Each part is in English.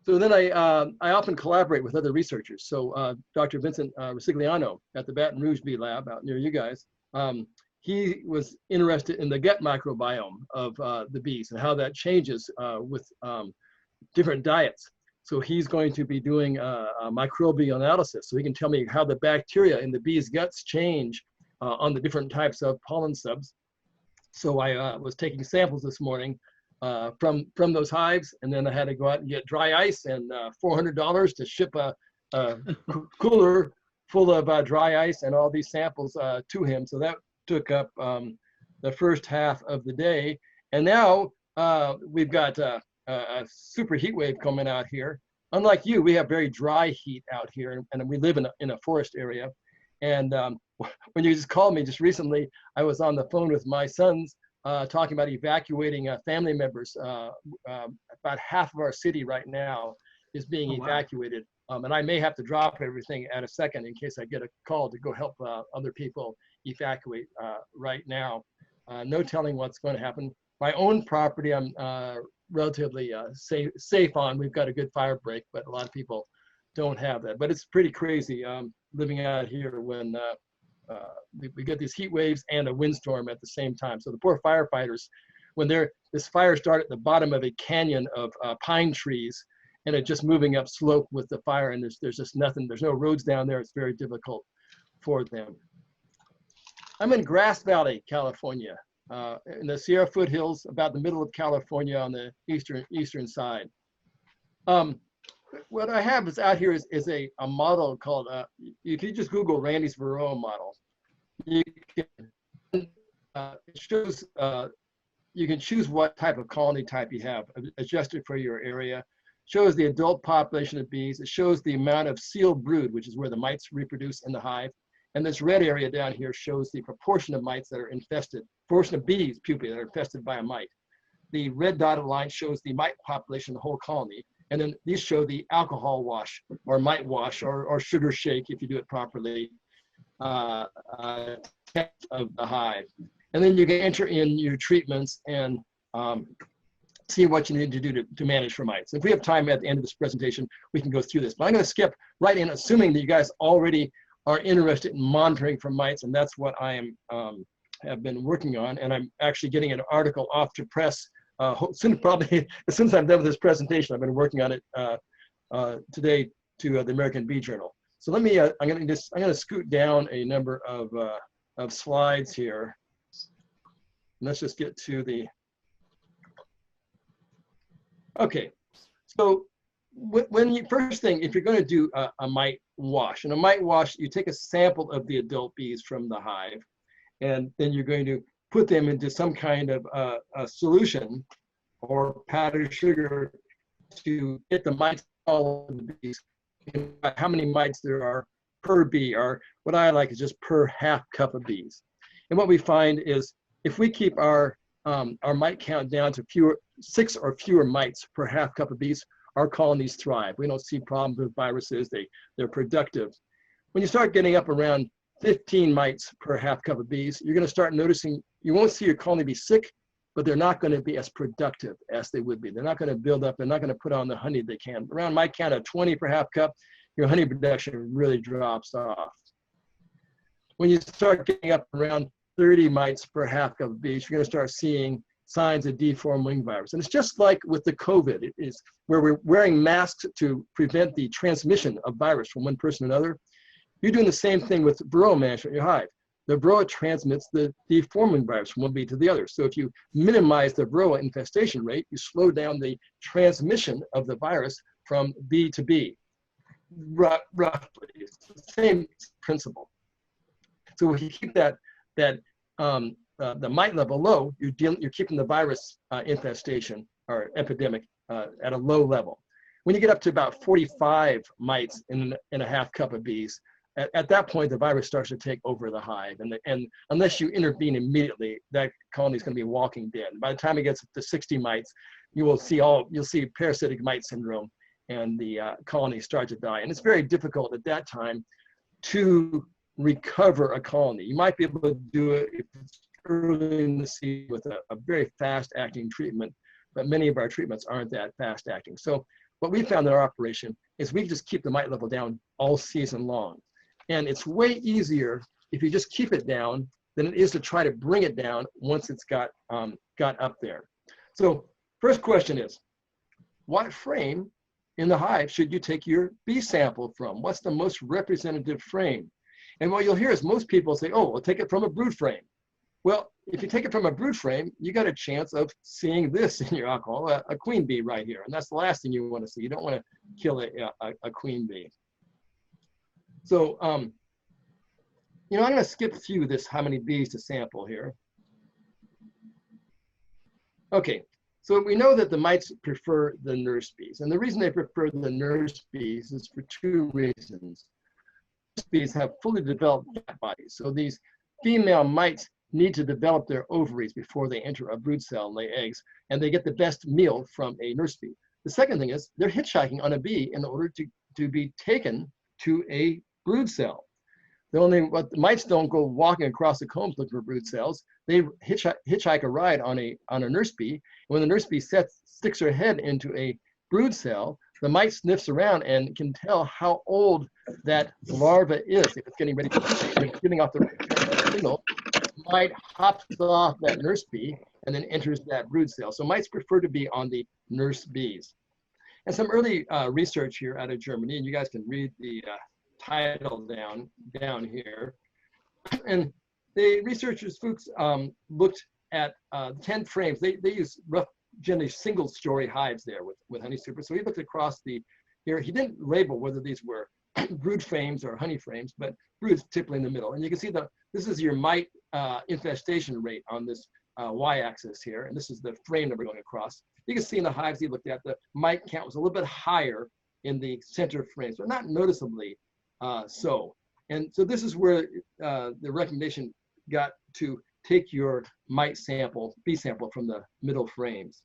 So then I often collaborate with other researchers. So Dr. Vincent Rosigliano at the Baton Rouge Bee Lab out near you guys, he was interested in the gut microbiome of the bees and how that changes with different diets. So he's going to be doing a microbial analysis, so he can tell me how the bacteria in the bees' guts change on the different types of pollen subs. So I was taking samples this morning from those hives, and then I had to go out and get dry ice and $400 to ship a cooler full of dry ice and all these samples to him. So that took up the first half of the day. And now we've got a super heat wave coming out here. Unlike you, we have very dry heat out here, and we live in a forest area. And when you just called me just recently, I was on the phone with my sons talking about evacuating family members. About half of our city right now is being evacuated. And I may have to drop everything at a second in case I get a call to go help other people evacuate right now. No telling what's going to happen. My own property, I'm relatively safe on. We've got a good fire break, but a lot of people don't have that. But it's pretty crazy living out here when we get these heat waves and a windstorm at the same time. So the poor firefighters, when this fire started at the bottom of a canyon of pine trees, and it's just moving up slope with the fire, and there's just nothing, there's no roads down there. It's very difficult for them. I'm in Grass Valley, California, in the Sierra foothills, about the middle of California on the eastern side. What I have is out here is a model called, if you just Google Randy's Varroa model, you can, it shows, you can choose what type of colony type you have, adjusted for your area. Shows the adult population of bees. It shows the amount of sealed brood, which is where the mites reproduce in the hive. And this red area down here shows the proportion of mites that are infested, proportion of bees, pupae, that are infested by a mite. The red dotted line shows the mite population, the whole colony. And then these show the alcohol wash, or mite wash, or sugar shake, if you do it properly, of the hive. And then you can enter in your treatments and see what you need to do to manage for mites. If we have time at the end of this presentation, we can go through this. But I'm going to skip right in, assuming that you guys already are interested in monitoring for mites, and that's what I am have been working on. And I'm actually getting an article off to press probably as soon as I'm done with this presentation. I've been working on it today to the American Bee Journal. So let me, I'm going to scoot down a number of slides here. And let's just get to the. Okay, so when you first thing, if you're going to do a mite wash, and a mite wash, you take a sample of the adult bees from the hive, and then you're going to put them into some kind of a solution or powdered sugar to get the mites, all of the bees. How many mites there are per bee, or what I like is just per half cup of bees. And what we find is if we keep our mite count down to 6 or fewer mites per half cup of bees, our colonies thrive. We don't see problems with viruses. They're productive. When you start getting up around 15 mites per half cup of bees, you're going to start noticing you won't see your colony be sick, but they're not going to be as productive as they would be. They're not going to build up. They're not going to put on the honey they can. Around mite count of 20 per half cup, your honey production really drops off. When you start getting up around 30 mites per half cup of bees, you're going to start seeing signs of deformed wing virus. And it's just like with the COVID. It is where we're wearing masks to prevent the transmission of virus from one person to another. You're doing the same thing with Varroa management in your hive. The Varroa transmits the deforming virus from one bee to the other. So if you minimize the Varroa infestation rate, you slow down the transmission of the virus from bee to bee. Roughly, it's the same principle. So if you keep the mite level low, you're keeping the virus infestation or epidemic at a low level. When you get up to about 45 mites in a half cup of bees, at that point, the virus starts to take over the hive. And unless you intervene immediately, that colony is going to be walking dead. By the time it gets up to 60 mites, you'll see parasitic mite syndrome, and the colony start to die. And it's very difficult at that time to recover a colony. You might be able to do it if it's early in the season with a very fast-acting treatment, but many of our treatments aren't that fast-acting. So what we found in our operation is we just keep the mite level down all season long. And it's way easier if you just keep it down than it is to try to bring it down once it's got up there. So first question is, what frame in the hive should you take your bee sample from? What's the most representative frame? And what you'll hear is most people say, oh, we'll take it from a brood frame. Well, if you take it from a brood frame, you got a chance of seeing this in your alcohol, a queen bee right here. And that's the last thing you want to see. You don't want to kill a queen bee. So, you know, I'm going to skip through this, how many bees to sample here. Okay, so we know that the mites prefer the nurse bees. And the reason they prefer the nurse bees is for two reasons. Nurse bees have fully developed gut bodies. So these female mites need to develop their ovaries before they enter a brood cell and lay eggs, and they get the best meal from a nurse bee. The second thing is they're hitchhiking on a bee in order to be taken to a brood cell. What the mites don't go walking across the combs looking for brood cells. They hitchhike a ride on a nurse bee. And when the nurse bee sticks her head into a brood cell, the mite sniffs around and can tell how old that larva is. If it's getting ready to getting off the signal, the mite hops off that nurse bee and then enters that brood cell. So mites prefer to be on the nurse bees. And some early research here out of Germany, and you guys can read the title down here. And the researchers, Fuchs, looked at 10 frames. They use rough, generally single-story hives there with honey super. So he looked across here. He didn't label whether these were brood frames or honey frames, but brood's typically in the middle. And you can see this is your mite infestation rate on this y-axis here, and this is the frame that we're going across. You can see in the hives he looked at, the mite count was a little bit higher in the center frames, but not noticeably so. And so this is where the recommendation got to take your mite sample, bee sample from the middle frames.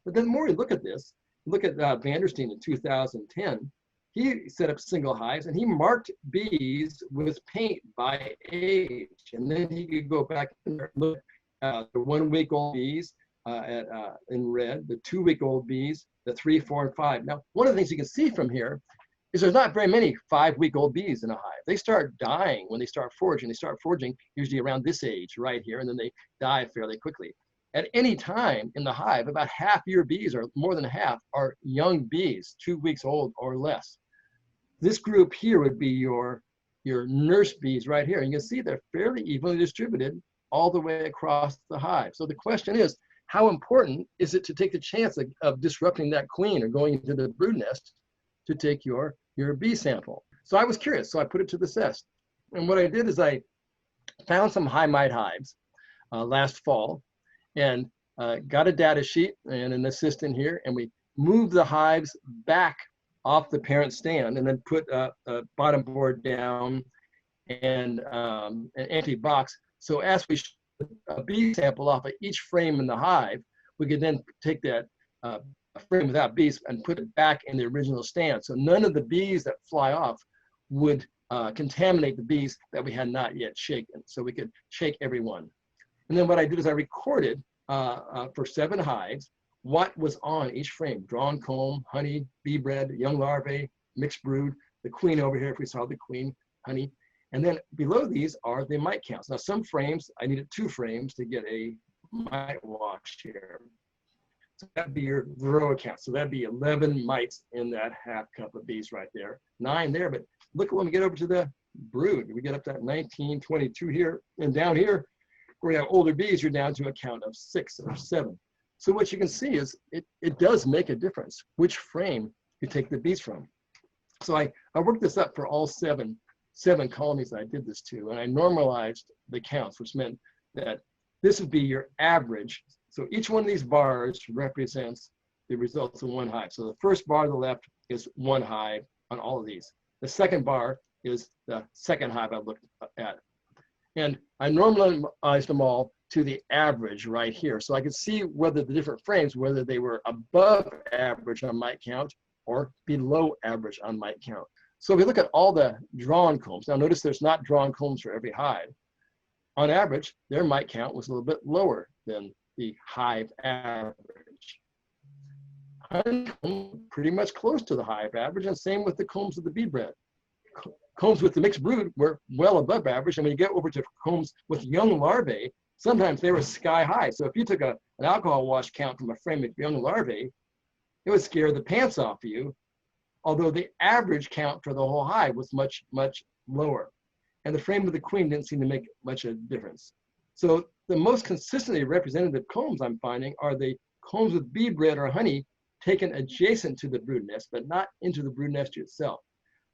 But then the more you look at this, look at Vanderstein in 2010, he set up single hives and he marked bees with paint by age. And then he could go back and look at the 1-week-old bees in red, the 2-week-old bees, the 3, 4, and 5. Now, one of the things you can see from here is there's not very many 5-week-old bees in a hive. They start dying when they start foraging. They start foraging usually around this age right here, and then they die fairly quickly. At any time in the hive, about half your bees, or more than half, are young bees, 2 weeks old or less. This group here would be your nurse bees right here. And you can see they're fairly evenly distributed all the way across the hive. So the question is, how important is it to take the chance of disrupting that queen or going into the brood nest to take your bee sample? So I was curious, so I put it to the test. And what I did is I found some high mite hives last fall and got a data sheet and an assistant here, and we moved the hives back off the parent stand and then put a bottom board down and an empty box. So as we shoot a bee sample off of each frame in the hive, we could then take that frame without bees and put it back in the original stand. So none of the bees that fly off would contaminate the bees that we had not yet shaken. So we could shake every one. And then what I did is I recorded for 7 hives what was on each frame: drawn comb, honey, bee bread, young larvae, mixed brood, the queen over here if we saw the queen, honey. And then below these are the mite counts. Now some frames, I needed 2 frames to get a mite wash here. So that'd be your varroa count. So that'd be 11 mites in that half cup of bees right there. 9 there, but look when we get over to the brood, we get up to 19, 22 here, and down here, where you have older bees, you're down to a count of 6 or 7. So what you can see is it does make a difference which frame you take the bees from. So I worked this up for all seven colonies I did this to, and I normalized the counts, which meant that this would be your average. So each one of these bars represents the results of one hive. So the first bar to the left is one hive on all of these. The second bar is the second hive I looked at. And I normalized them all to the average right here. So I could see whether the different frames, whether they were above average on mite count or below average on mite count. So if we look at all the drawn combs, now notice there's not drawn combs for every hive. On average, their mite count was a little bit lower than the hive average. honeycomb pretty much close to the hive average, and same with the combs of the bee bread. Combs with the mixed brood were well above average, and when you get over to combs with young larvae, sometimes they were sky high. So if you took an alcohol wash count from a frame of young larvae, it would scare the pants off of you, although the average count for the whole hive was much, much lower. And the frame of the queen didn't seem to make much of a difference. So the most consistently representative combs I'm finding are the combs with bee bread or honey taken adjacent to the brood nest, but not into the brood nest itself.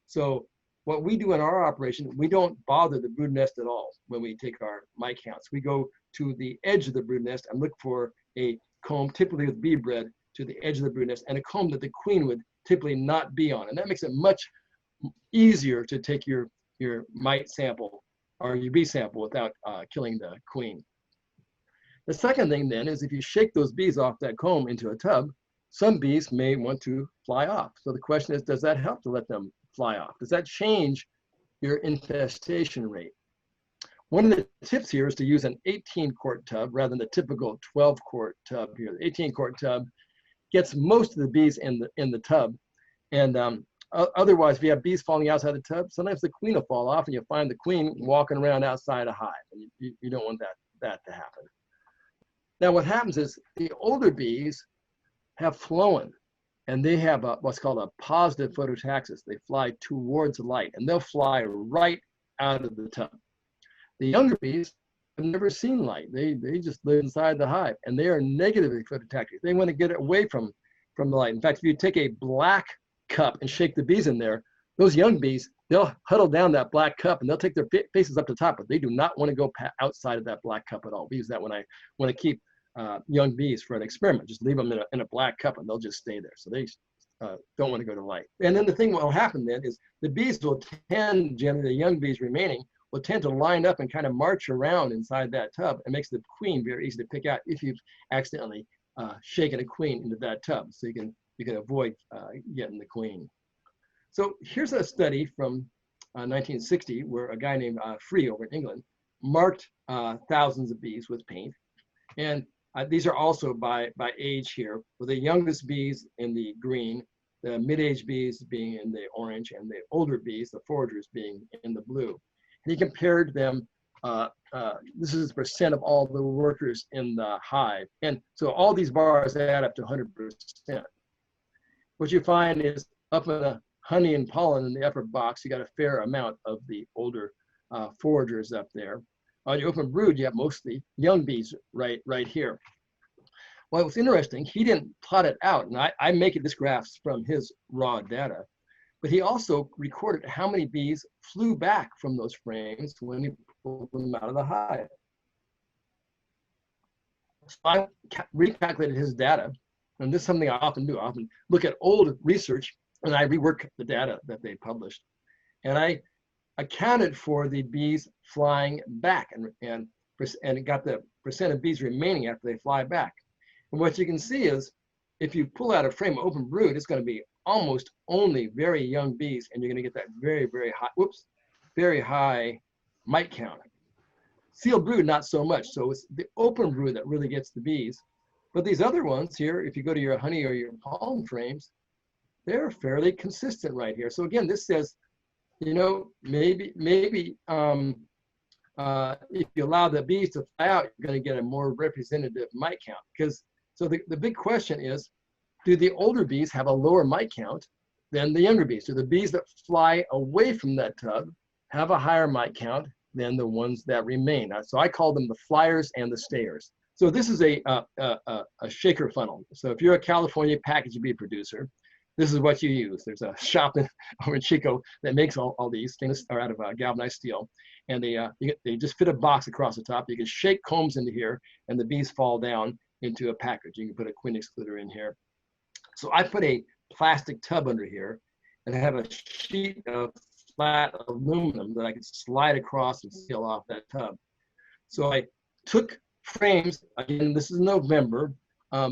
So what we do in our operation, we don't bother the brood nest at all when we take our mite counts. We go to the edge of the brood nest and look for a comb, typically with bee bread, to the edge of the brood nest, and a comb that the queen would typically not be on. And that makes it much easier to take your mite sample or your bee sample without killing the queen. The second thing then is if you shake those bees off that comb into a tub, some bees may want to fly off. So the question is, does that help to let them fly off? Does that change your infestation rate? One of the tips here is to use an 18-quart tub rather than the typical 12-quart tub here. The 18-quart tub gets most of the bees in the tub. And otherwise, if you have bees falling outside the tub, sometimes the queen will fall off and you'll find the queen walking around outside a hive. And you don't want that to happen. Now what happens is the older bees have flown, and they have what's called a positive phototaxis. They fly towards light, and they'll fly right out of the tub. The younger bees have never seen light. They just live inside the hive, and they are negatively phototaxic. They want to get away from the light. In fact, if you take a black cup and shake the bees in there, those young bees, they'll huddle down that black cup, and they'll take their faces up to the top, but they do not want to go outside of that black cup at all. We use that when I want to keep young bees for an experiment. Just leave them in a black cup and they'll just stay there. So they don't want to go to light. And then the thing that will happen then is the bees will tend, generally the young bees remaining, will tend to line up and kind of march around inside that tub. It makes the queen very easy to pick out if you've accidentally shaken a queen into that tub. So you can avoid getting the queen. So here's a study from 1960 where a guy named Free over in England marked thousands of bees with paint. And these are also by age here, with the youngest bees in the green, the mid-age bees being in the orange, and the older bees, the foragers, being in the blue. And he compared them, this is the percent of all the workers in the hive. And so all these bars add up to 100%. What you find is up in the honey and pollen in the upper box, you got a fair amount of the older foragers up there. On your open brood, you have mostly young bees right here. Well, what's interesting, he didn't plot it out, and I make this graphs from his raw data, but he also recorded how many bees flew back from those frames when he pulled them out of the hive. So I recalculated his data, and this is something I often do. I often look at old research, and I rework the data that they published. And I accounted for the bees flying back and got the percent of bees remaining after they fly back. And what you can see is if you pull out a frame of open brood, it's going to be almost only very young bees, and you're going to get that very, very high, very high mite count. Sealed brood, not so much. So it's the open brood that really gets the bees. But these other ones here, if you go to your honey or your pollen frames, they're fairly consistent right here. So again, this says, you know, maybe if you allow the bees to fly out, you're going to get a more representative mite count. Because so the big question is, do the older bees have a lower mite count than the younger bees? Do the bees that fly away from that tub have a higher mite count than the ones that remain? So I call them the flyers and the stayers. So this is a shaker funnel. So if you're a California packaged bee producer, this is what you use. There's a shop over in Chico that makes all these things are out of galvanized steel. And they just fit a box across the top. You can shake combs into here and the bees fall down into a package. You can put a queen excluder in here. So I put a plastic tub under here and I have a sheet of flat aluminum that I can slide across and seal off that tub. So I took frames, again, this is November.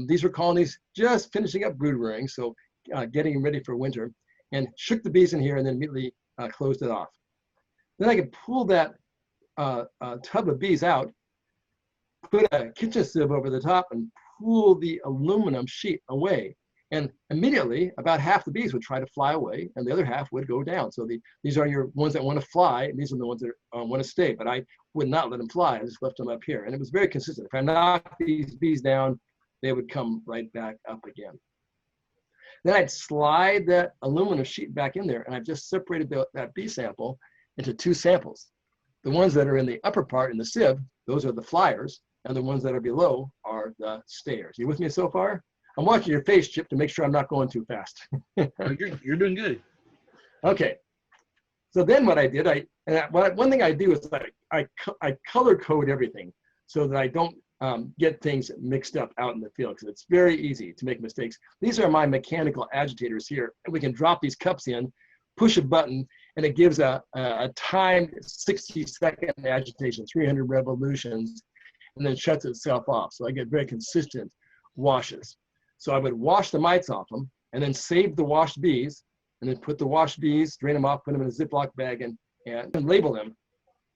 These were colonies just finishing up brood rearing, so getting ready for winter, and shook the bees in here and then immediately closed it off. Then I could pull that tub of bees out, put a kitchen sieve over the top and pull the aluminum sheet away. And immediately, about half the bees would try to fly away, and the other half would go down. So these are your ones that want to fly, and these are the ones that want to stay. But I would not let them fly. I just left them up here. And it was very consistent. If I knocked these bees down, they would come right back up again. Then I'd slide that aluminum sheet back in there, and I've just separated that bee sample into two samples. The ones that are in the upper part in the sieve, those are the flyers, and the ones that are below are the stayers. You with me so far? I'm watching your face, Chip, to make sure I'm not going too fast. You're doing good. Okay. So then what I did, one thing I do is I color code everything so that I don't get things mixed up out in the field, because it's very easy to make mistakes. These are my mechanical agitators here. We can drop these cups in, push a button, and it gives a timed 60-second agitation, 300 revolutions, and then shuts itself off. So I get very consistent washes. So I would wash the mites off them, and then save the washed bees, and then put the washed bees, drain them off, put them in a Ziploc bag, and label them,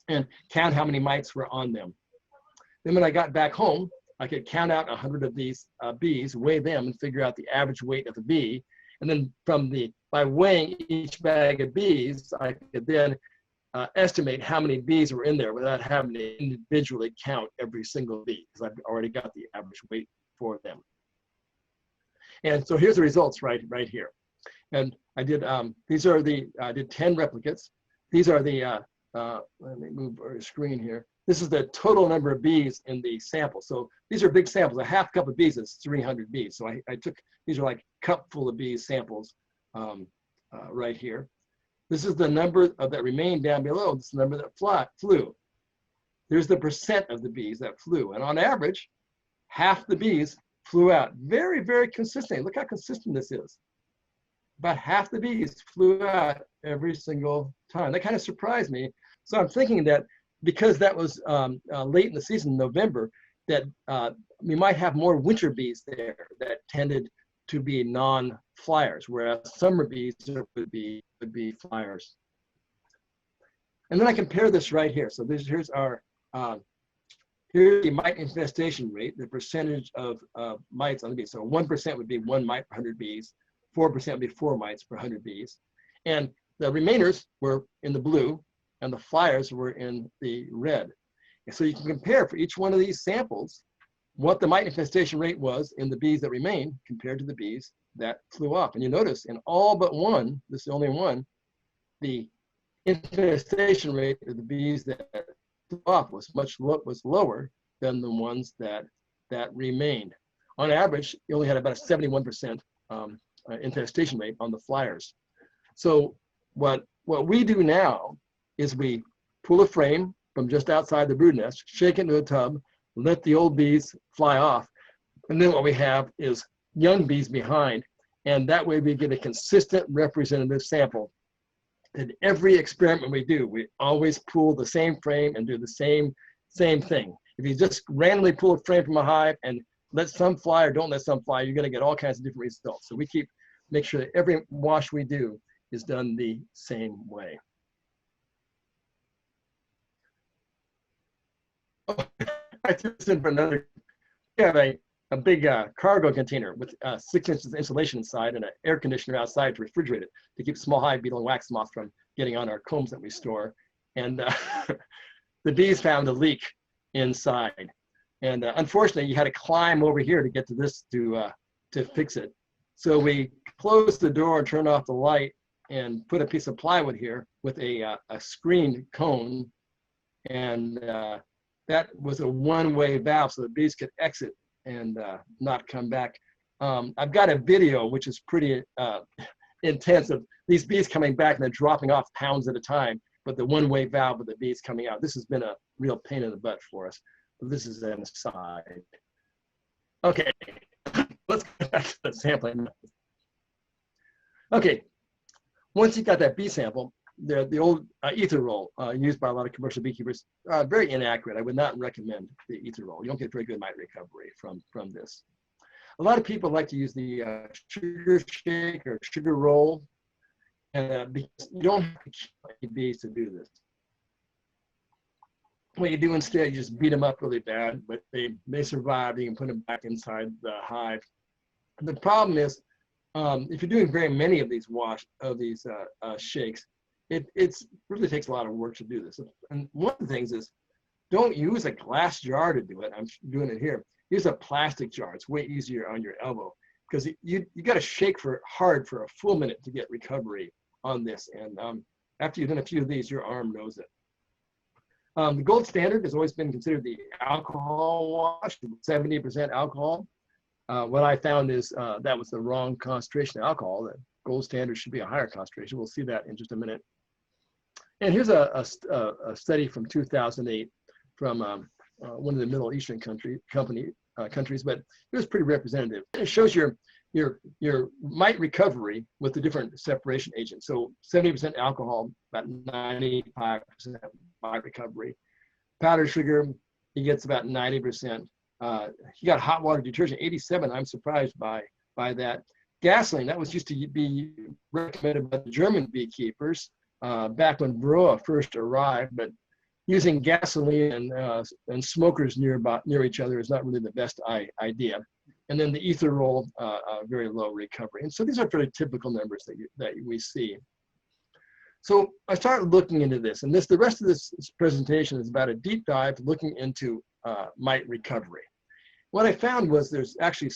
and count how many mites were on them. Then when I got back home, I could count out 100 of these bees, weigh them, and figure out the average weight of the bee. And then by weighing each bag of bees, I could then estimate how many bees were in there without having to individually count every single bee, because I've already got the average weight for them. And so here's the results right here. And I did, I did 10 replicates. These are the, let me move our screen here. This is the total number of bees in the sample. So these are big samples. A half cup of bees is 300 bees. So I took, these are like cup full of bees samples right here. This is the number that remained down below. This is the number that flew. There's the percent of the bees that flew. And on average, half the bees flew out. Very, very consistent. Look how consistent this is. About half the bees flew out every single time. That kind of surprised me. So I'm thinking that because that was late in the season, November, that we might have more winter bees there that tended to be non-flyers, whereas summer bees would be flyers. And then I compare this right here. So here's our here's the mite infestation rate, the percentage of mites on the bees. So 1% would be 1 mite per 100 bees, 4% would be 4 mites per 100 bees. And the remainers were in the blue, and the flyers were in the red. And so you can compare for each one of these samples what the mite infestation rate was in the bees that remained compared to the bees that flew off. And you notice in all but one, this is the only one, the infestation rate of the bees that flew off was lower than the ones that remained. On average, you only had about a 71% infestation rate on the flyers. So what we do now is we pull a frame from just outside the brood nest, shake it into a tub, let the old bees fly off. And then what we have is young bees behind. And that way we get a consistent representative sample. In every experiment we do, we always pull the same frame and do the same thing. If you just randomly pull a frame from a hive and let some fly or don't let some fly, you're gonna get all kinds of different results. So we make sure that every wash we do is done the same way. I threw this in for another. We have a big cargo container with 6 inches of insulation inside and an air conditioner outside to refrigerate it to keep small hive beetle and wax moth from getting on our combs that we store. And the bees found a leak inside. And unfortunately, you had to climb over here to get to this to fix it. So we closed the door and turned off the light and put a piece of plywood here with a screened cone. And that was a one-way valve so the bees could exit and not come back. I've got a video which is pretty intense of these bees coming back and then dropping off pounds at a time, but the one-way valve with the bees coming out. This has been a real pain in the butt for us. But this is an aside. Okay, let's get back to the sampling. Okay, once you got that bee sample, the old ether roll used by a lot of commercial beekeepers, very inaccurate. I would not recommend the ether roll. You don't get very good mite recovery from this. A lot of people like to use the sugar shake or sugar roll, and because you don't have to kill bees to do this. What you do instead, you just beat them up really bad, but they survive. You can put them back inside the hive. The problem is if you're doing very many of these shakes, it's really takes a lot of work to do this. And one of the things is, don't use a glass jar to do it. I'm doing it here. Use a plastic jar. It's way easier on your elbow, because you got to shake hard for a full minute to get recovery on this. And after you've done a few of these, your arm knows it. The gold standard has always been considered the alcohol wash, 70% alcohol. What I found is that was the wrong concentration of alcohol. The gold standard should be a higher concentration. We'll see that in just a minute. And here's a study from 2008 from one of the Middle Eastern countries, but it was pretty representative. It shows your mite recovery with the different separation agents. So 70% alcohol, about 95% mite recovery. Powdered sugar, he gets about 90%. He got hot water detergent, 87. I'm surprised by that. Gasoline, that was used to be recommended by the German beekeepers back when Varroa first arrived, but using gasoline and smokers near each other is not really the best idea. And then the ether roll, very low recovery. And so these are fairly typical numbers that we see. So I started looking into this, and the rest of this presentation is about a deep dive looking into mite recovery. What I found was there's actually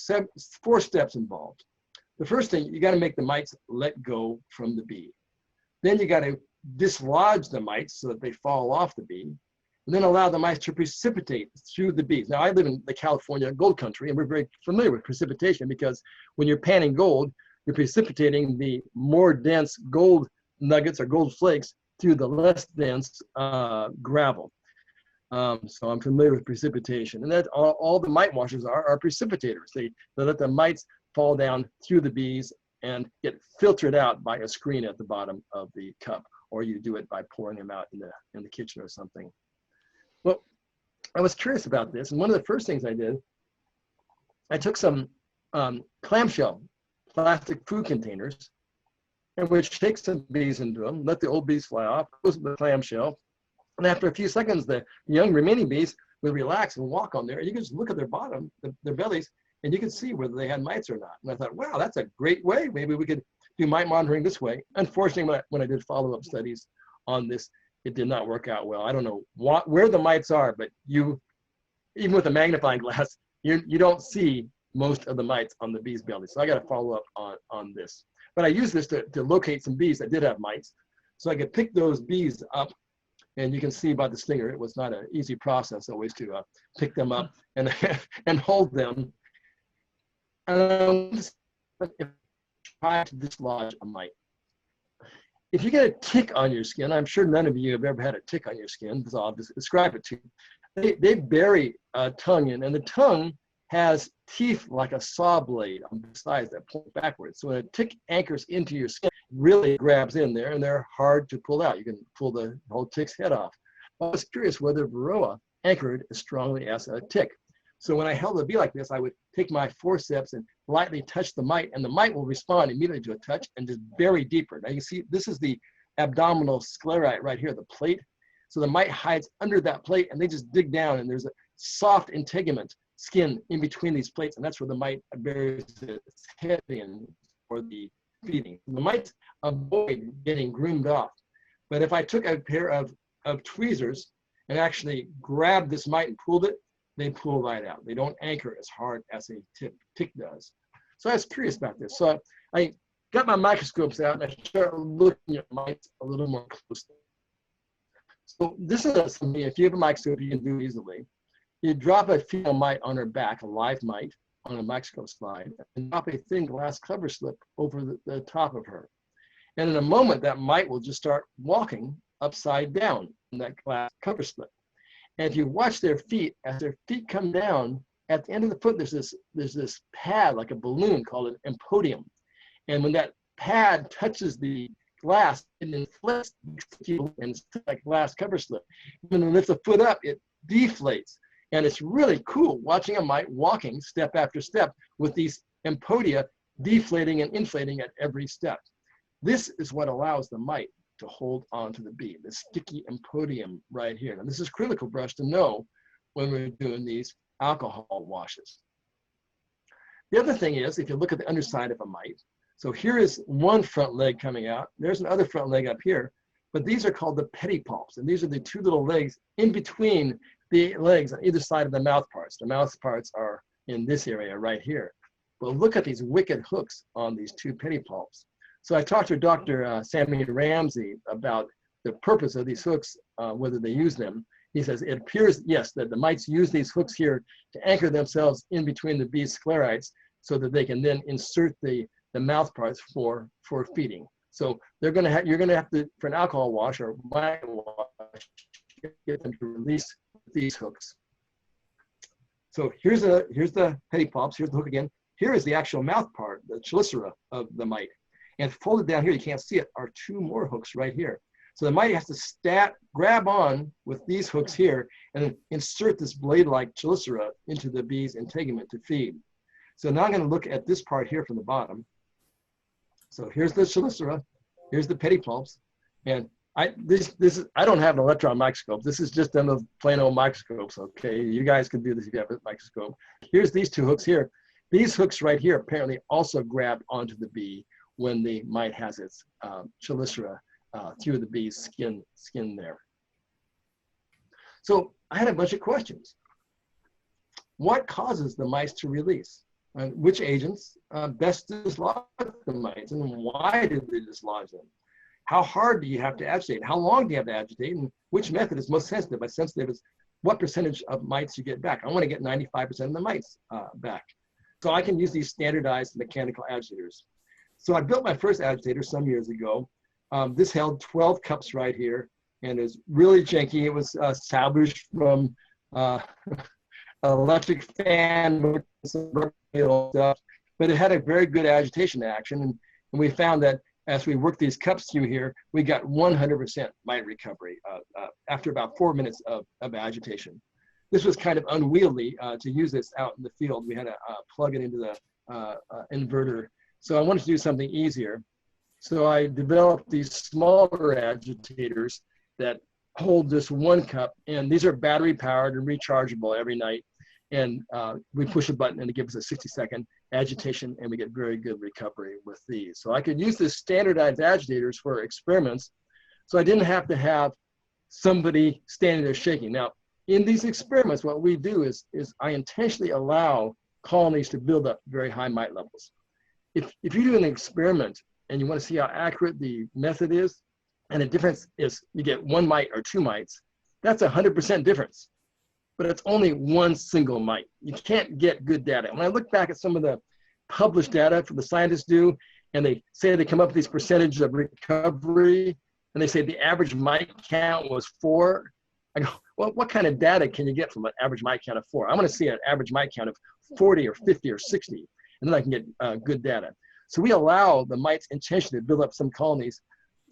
4 steps involved. The first thing, you got to make the mites let go from the bee. Then you got to dislodge the mites so that they fall off the bee, and then allow the mites to precipitate through the bees. Now, I live in the California gold country, and we're very familiar with precipitation, because when you're panning gold, you're precipitating the more dense gold nuggets or gold flakes through the less dense gravel. So I'm familiar with precipitation, and that all the mite washers are precipitators. They let the mites fall down through the bees and get filtered out by a screen at the bottom of the cup, or you do it by pouring them out in the kitchen or something. Well, I was curious about this, and one of the first things I did, I took some clamshell plastic food containers, and would shake some bees into them, let the old bees fly off, close the clamshell, and after a few seconds, the young remaining bees would relax and walk on there, and you can just look at their bottom, their bellies, and you can see whether they had mites or not. And I thought, wow, that's a great way. Maybe we could do mite monitoring this way. Unfortunately, when I did follow-up studies on this, it did not work out well. I don't know where the mites are, but even with a magnifying glass, you don't see most of the mites on the bee's belly. So I got to follow up on this. But I used this to locate some bees that did have mites, so I could pick those bees up. And you can see by the stinger, it was not an easy process always to pick them up and and hold them. And try to dislodge a mite. If you get a tick on your skin, I'm sure none of you have ever had a tick on your skin, so I'll just describe it to you. They bury a tongue in, and the tongue has teeth like a saw blade on the sides that point backwards. So when a tick anchors into your skin, it really grabs in there, and they're hard to pull out. You can pull the whole tick's head off. I was curious whether Varroa anchored as strongly as a tick. So when I held a bee like this, I would take my forceps and lightly touch the mite, and the mite will respond immediately to a touch and just bury deeper. Now you see, this is the abdominal sclerite right here, the plate. So the mite hides under that plate, and they just dig down, and there's a soft integument skin in between these plates, and that's where the mite buries its head in for the feeding. The mites avoid getting groomed off. But if I took a pair of tweezers and actually grabbed this mite and pulled it, they pull right out. They don't anchor as hard as a tick does. So I was curious about this. So I got my microscopes out, and I started looking at mites a little more closely. So this is something, if you have a microscope, you can do easily. You drop a female mite on her back, a live mite, on a microscope slide, and drop a thin glass cover slip over the top of her. And in a moment, that mite will just start walking upside down in that glass cover slip. And if you watch their feet, as their feet come down, at the end of the foot, there's this pad, like a balloon, called an empodium. And when that pad touches the glass, it inflates and it's like glass cover slip. When it lifts the foot up, it deflates. And it's really cool watching a mite walking step after step with these empodia deflating and inflating at every step. This is what allows the mite to hold on to the bee, the sticky empodium right here. Now, this is critical for us to know when we're doing these alcohol washes. The other thing is, if you look at the underside of a mite, So here is one front leg coming out. There's another front leg up here, but these are called the pedipalps, and these are the two little legs in between the legs on either side of the mouth parts. The mouth parts are in this area right here. But look at these wicked hooks on these two pedipalps. So I talked to Dr. Sammy Ramsey about the purpose of these hooks, whether they use them. He says it appears, yes, that the mites use these hooks here to anchor themselves in between the bee's sclerites so that they can then insert the mouth parts for feeding. So they're going to have, you're going to have to, for an alcohol wash or mite wash, get them to release these hooks. So here's the pedipalps. Here's the hook again. Here is the actual mouth part, the chelicera of the mite. And folded down here, you can't see it, are two more hooks right here. So the mite has to grab on with these hooks here and then insert this blade-like chelicera into the bee's integument to feed. So now I'm going to look at this part here from the bottom. So here's the chelicera, here's the pedipalps, and I don't have an electron microscope. This is just them of plain old microscopes. Okay, you guys can do this if you have a microscope. Here's these two hooks here. These hooks right here apparently also grab onto the bee when the mite has its chelicera through the bee's skin there. So I had a bunch of questions. What causes the mites to release? Which agents best dislodge the mites, and why do they dislodge them? How hard do you have to agitate? How long do you have to agitate? And which method is most sensitive? By sensitive is what percentage of mites you get back. I want to get 95% of the mites back. So I can use these standardized mechanical agitators. So I built my first agitator some years ago. This held 12 cups right here, and is really janky. It was salvaged from electric fan, stuff, but it had a very good agitation action. And we found that as we worked these cups through here, we got 100% mite recovery after about 4 minutes of agitation. This was kind of unwieldy to use this out in the field. We had to plug it into the inverter. So I wanted to do something easier. So I developed these smaller agitators that hold this one cup, and these are battery powered and rechargeable every night. And we push a button and it gives us a 60-second agitation, and we get very good recovery with these. So I could use this standardized agitators for experiments, so I didn't have to have somebody standing there shaking. Now, in these experiments, what we do is I intentionally allow colonies to build up very high mite levels. If you do an experiment and you want to see how accurate the method is, and the difference is you get one mite or two mites, that's 100% difference. But it's only one single mite. You can't get good data. When I look back at some of the published data for the scientists do, and they say they come up with these percentages of recovery, and they say the average mite count was 4. I go, well, what kind of data can you get from an average mite count of 4? I want to see an average mite count of 40 or 50 or 60, and then I can get good data. So we allow the mites intentionally to build up some colonies.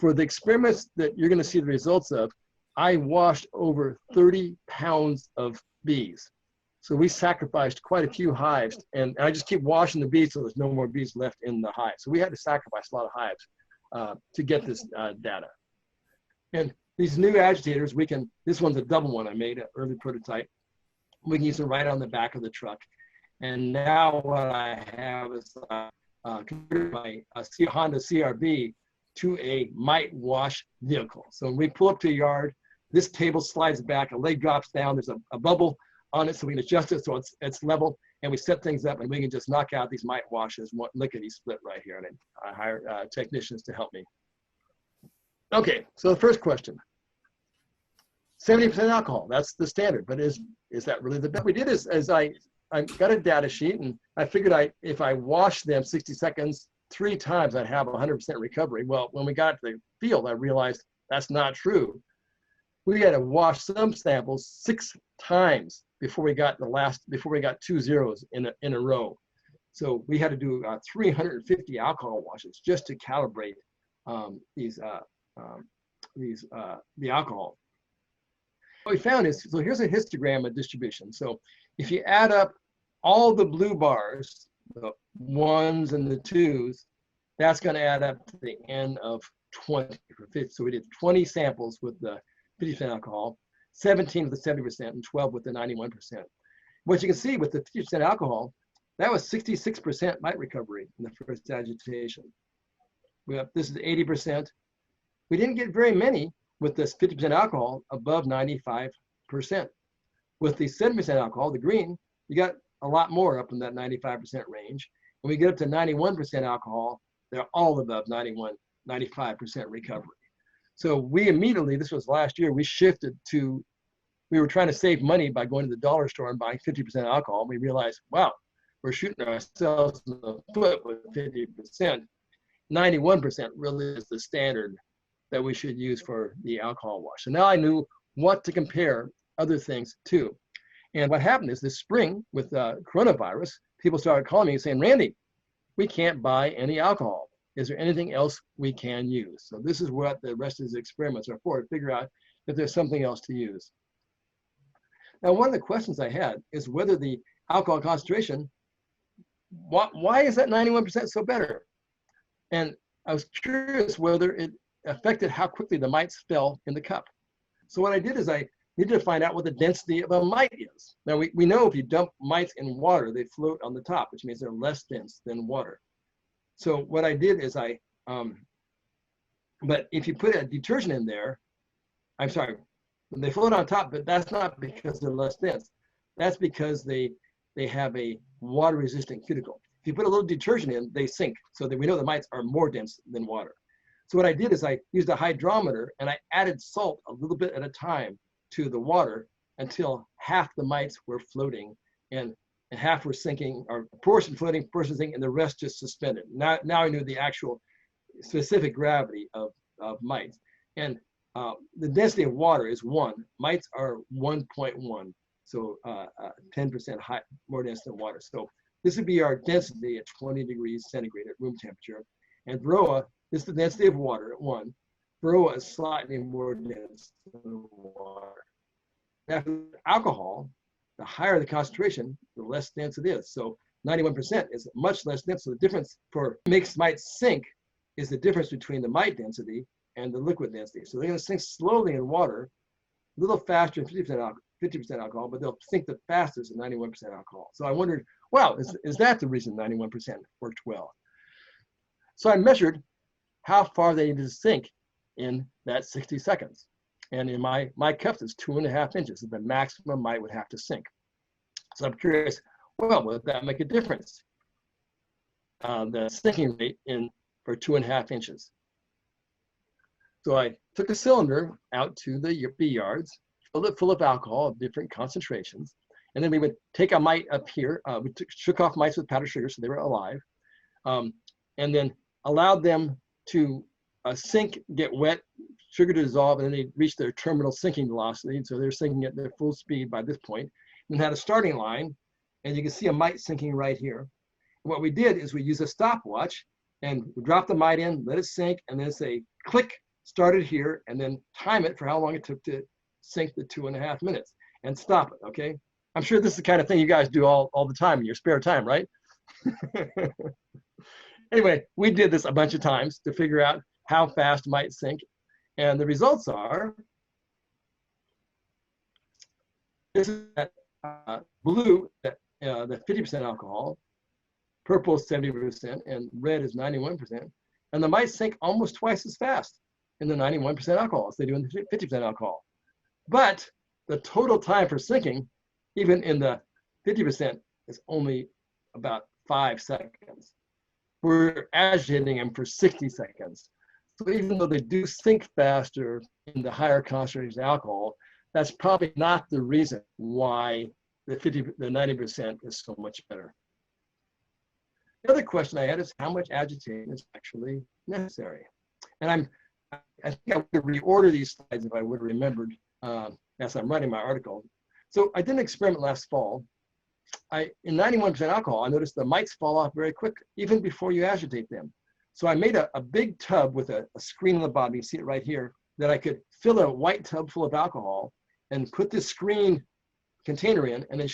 For the experiments that you're going to see the results of, I washed over 30 pounds of bees. So we sacrificed quite a few hives, and I just keep washing the bees so there's no more bees left in the hive. So we had to sacrifice a lot of hives to get this data. And these new agitators, this one's a double one I made, an early prototype. We can use them right on the back of the truck. And now what I have is converted my Honda CRV to a mite wash vehicle. So when we pull up to a yard, this table slides back, a leg drops down, there's a bubble on it so we can adjust it so it's level, and we set things up and we can just knock out these mite washes, one lickety split right here. And I hire technicians to help me. Okay, so the first question, 70% alcohol, that's the standard, but is that really the best? What we did is I got a data sheet, and I figured if I wash them 60 seconds, 3 times, I'd have 100% recovery. Well, when we got to the field, I realized that's not true. We had to wash some samples 6 times before we got 2 zeros in a row. So we had to do 350 alcohol washes just to calibrate the alcohol. What we found is, so here's a histogram of distribution. So if you add up all the blue bars, the 1s and the 2s, that's going to add up to the N of 20 for 50. So we did 20 samples with the 50% alcohol, 17 with the 70%, and 12 with the 91%. What you can see with the 50% alcohol, That was 66% mite recovery in the first agitation. This is 80%. We didn't get very many with this 50% alcohol above 95%. With the 7% alcohol, the green, you got a lot more up in that 95% range. When we get up to 91% alcohol, they're all above 95% recovery. So we immediately, this was last year, we shifted to, we were trying to save money by going to the dollar store and buying 50% alcohol. We realized, wow, we're shooting ourselves in the foot with 50%. 91% really is the standard that we should use for the alcohol wash. So now I knew what to compare other things to. And what happened is this spring with coronavirus, people started calling me and saying, Randy, we can't buy any alcohol. Is there anything else we can use? So this is what the rest of these experiments are for, to figure out if there's something else to use. Now, one of the questions I had is whether the alcohol concentration, why is that 91% so better? And I was curious whether it affected how quickly the mites fell in the cup. So what I did is I needed to find out what the density of a mite is. Now we know if you dump mites in water, they float on the top, which means they're less dense than water. So what I did is but if you put a detergent in there, I'm sorry, they float on top, but that's not because they're less dense. That's because they have a water resistant cuticle. If you put a little detergent in, they sink, so that we know the mites are more dense than water. So what I did is I used a hydrometer and I added salt a little bit at a time to the water until half the mites were floating and half were sinking, or a portion floating, portion sinking, and the rest just suspended. Now I knew the actual specific gravity of mites. And the density of water is 1. Mites are 1.1, so 10% more dense than water. So this would be our density at 20 degrees centigrade at room temperature. And Varroa, this is the density of water at 1. Varroa is slightly more dense than water. After alcohol, the higher the concentration, the less dense it is. So 91% is much less dense. So the difference for makes mites sink is the difference between the mite density and the liquid density. So they're going to sink slowly in water, a little faster than 50% alcohol, but they'll sink the fastest at 91% alcohol. So I wondered, well, is that the reason 91% worked well? So I measured how far they needed to sink in that 60 seconds. And in my cups, it's 2.5 inches, is the maximum mite would have to sink. So I'm curious, well, would that make a difference? The sinking rate for 2.5 inches. So I took a cylinder out to the bee yards, filled it full of alcohol of different concentrations, and then we would take a mite up here. We shook off mites with powdered sugar so they were alive, and then allowed them to sink, get wet, sugar to dissolve, and then they reach their terminal sinking velocity. So they're sinking at their full speed by this point, and had a starting line, and you can see a mite sinking right here. And what we did is we used a stopwatch, and we dropped the mite in, let it sink, and then say click, started here, and then time it for how long it took to sink the 2.5 minutes, and stop it, okay? I'm sure this is the kind of thing you guys do all the time in your spare time, right? Anyway, we did this a bunch of times to figure out how fast mites sink. And the results are, this is blue, the 50% alcohol, purple is 70%, and red is 91%. And the mites sink almost twice as fast in the 91% alcohol as they do in the 50% alcohol. But the total time for sinking, even in the 50%, is only about 5 seconds. We're agitating them for 60 seconds. So even though they do sink faster in the higher concentrations of alcohol, that's probably not the reason why the 90% is so much better. The other question I had is how much agitation is actually necessary? And I think I would reorder these slides if I would have remembered as I'm writing my article. So I did an experiment last fall. In 91% alcohol, I noticed the mites fall off very quick, even before you agitate them. So I made a big tub with a screen on the bottom, you see it right here, that I could fill a white tub full of alcohol and put this screen container in, and then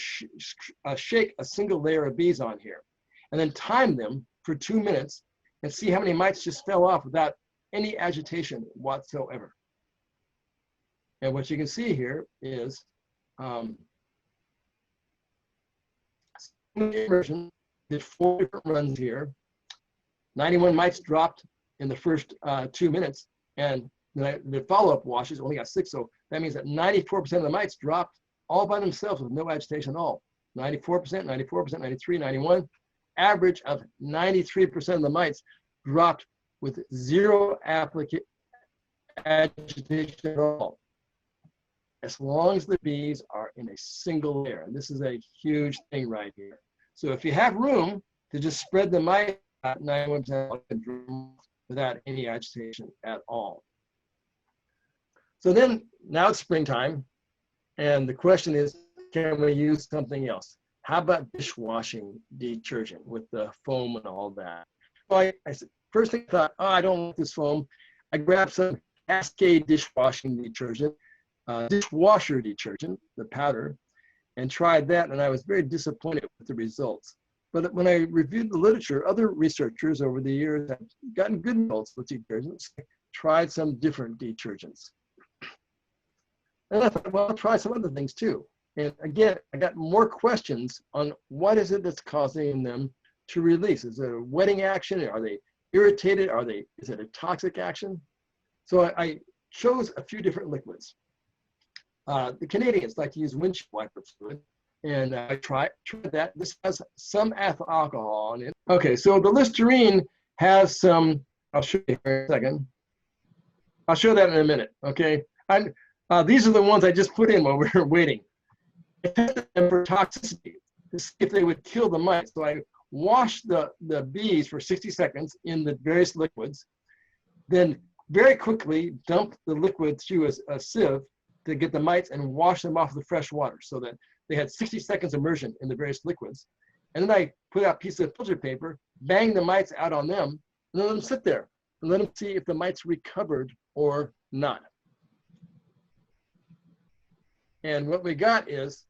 shake a single layer of bees on here, and then time them for 2 minutes and see how many mites just fell off without any agitation whatsoever. And what you can see here is immersion did 4 different runs here. 91 mites dropped in the first 2 minutes, and the follow-up washes only got 6. So that means that 94% of the mites dropped all by themselves with no agitation at all. 94%, 94%, 93, 91. Average of 93% of the mites dropped with zero agitation at all, as long as the bees are in a single layer. And this is a huge thing right here. So if you have room to just spread the mite at 91% without any agitation at all. So then, now it's springtime, and the question is, can we use something else? How about dishwashing detergent with the foam and all that? So I said, first thing I thought, oh, I don't want this foam. I grabbed some Cascade dishwashing detergent, dishwasher detergent, the powder, and tried that, and I was very disappointed with the results. But when I reviewed the literature, other researchers over the years have gotten good results with detergents, tried some different detergents. And I thought, well, I'll try some other things too. And again, I got more questions on what is it that's causing them to release. Is it a wetting action? Are they irritated? Is it a toxic action? So I chose a few different liquids. The Canadians like to use windshield wiper fluid, and I tried that. This has some ethyl alcohol in it. Okay, so the Listerine has some, I'll show you in a second. I'll show that in a minute, okay? These are the ones I just put in while we were waiting. I tested them for toxicity to see if they would kill the mites. So I washed the bees for 60 seconds in the various liquids, then very quickly dumped the liquid through a sieve to get the mites and wash them off with fresh water so that they had 60 seconds immersion in the various liquids. And then I put out a piece of filter paper, banged the mites out on them, and let them sit there and let them see if the mites recovered or not. And what we got is,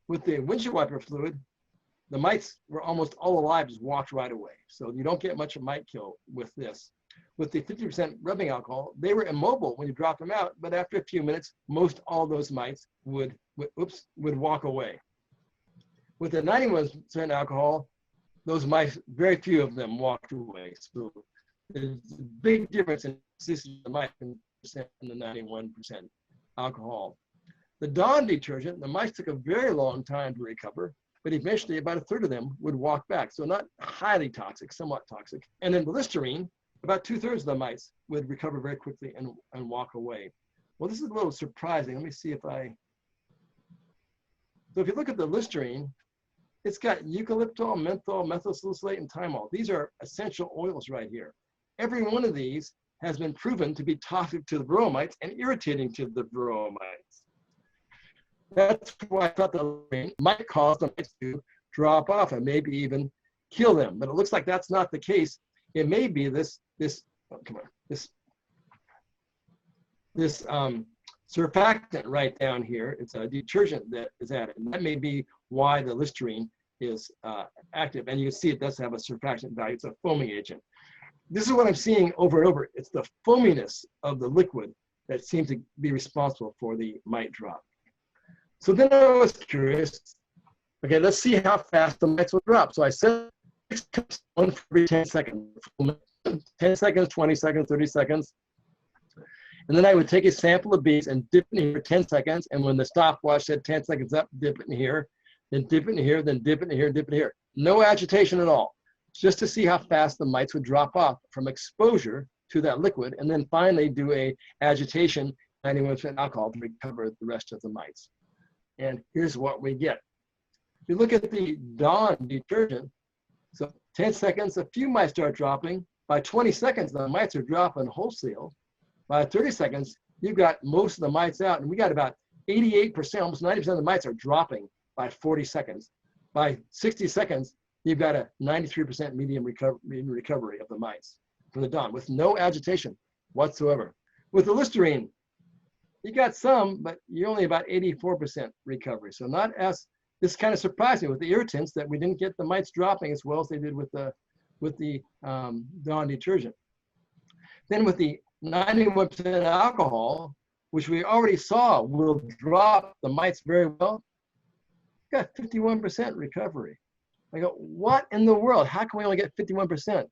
with the windshield wiper fluid, the mites were almost all alive, just walked right away. So you don't get much of mite kill with this. With the 50% rubbing alcohol, they were immobile when you dropped them out, but after a few minutes, most all those mites would walk away. With the 91% alcohol, those mice, very few of them walked away. So there's a big difference in the mites and the 91% alcohol. The Dawn detergent, the mice took a very long time to recover, but eventually about a third of them would walk back. So not highly toxic, somewhat toxic. And then the Listerine, about 2/3 of the mites would recover very quickly and walk away. Well, this is a little surprising. Let me see if so if you look at the Listerine, it's got eucalyptol, menthol, methyl salicylate, and thymol. These are essential oils right here. Every one of these has been proven to be toxic to the varroa mites and irritating to the varroa mites. That's why I thought the Listerine might cause the mites to drop off and maybe even kill them. But it looks like that's not the case. It may be this surfactant right down here. It's a detergent that is added. And that may be why the Listerine is active. And you can see it does have a surfactant value. It's a foaming agent. This is what I'm seeing over and over. It's the foaminess of the liquid that seems to be responsible for the mite drop. So then I was curious, okay, let's see how fast the mites will drop. So I set 6 cups, 1 for every 10 seconds. 10 seconds, 20 seconds, 30 seconds. And then I would take a sample of bees and dip it in here 10 seconds. And when the stopwatch said 10 seconds up, dip it in here, then dip it in here, then dip it in here, dip it in here. No agitation at all, just to see how fast the mites would drop off from exposure to that liquid. And then finally do a agitation, 91% alcohol, to recover the rest of the mites. And here's what we get. If you look at the Dawn detergent, so 10 seconds, a few mites start dropping. By 20 seconds, the mites are dropping wholesale. By 30 seconds, you've got most of the mites out, and we got about 88%, almost 90% of the mites are dropping by 40 seconds. By 60 seconds, you've got a 93% medium recovery of the mites from the Dawn with no agitation whatsoever. With the Listerine, you got some, but you're only about 84% recovery. So not as, this kind of surprised me with the irritants that we didn't get the mites dropping as well as they did with the Dawn detergent. Then with the 91% alcohol, which we already saw will drop the mites very well, got 51% recovery. I go, what in the world? How can we only get 51%?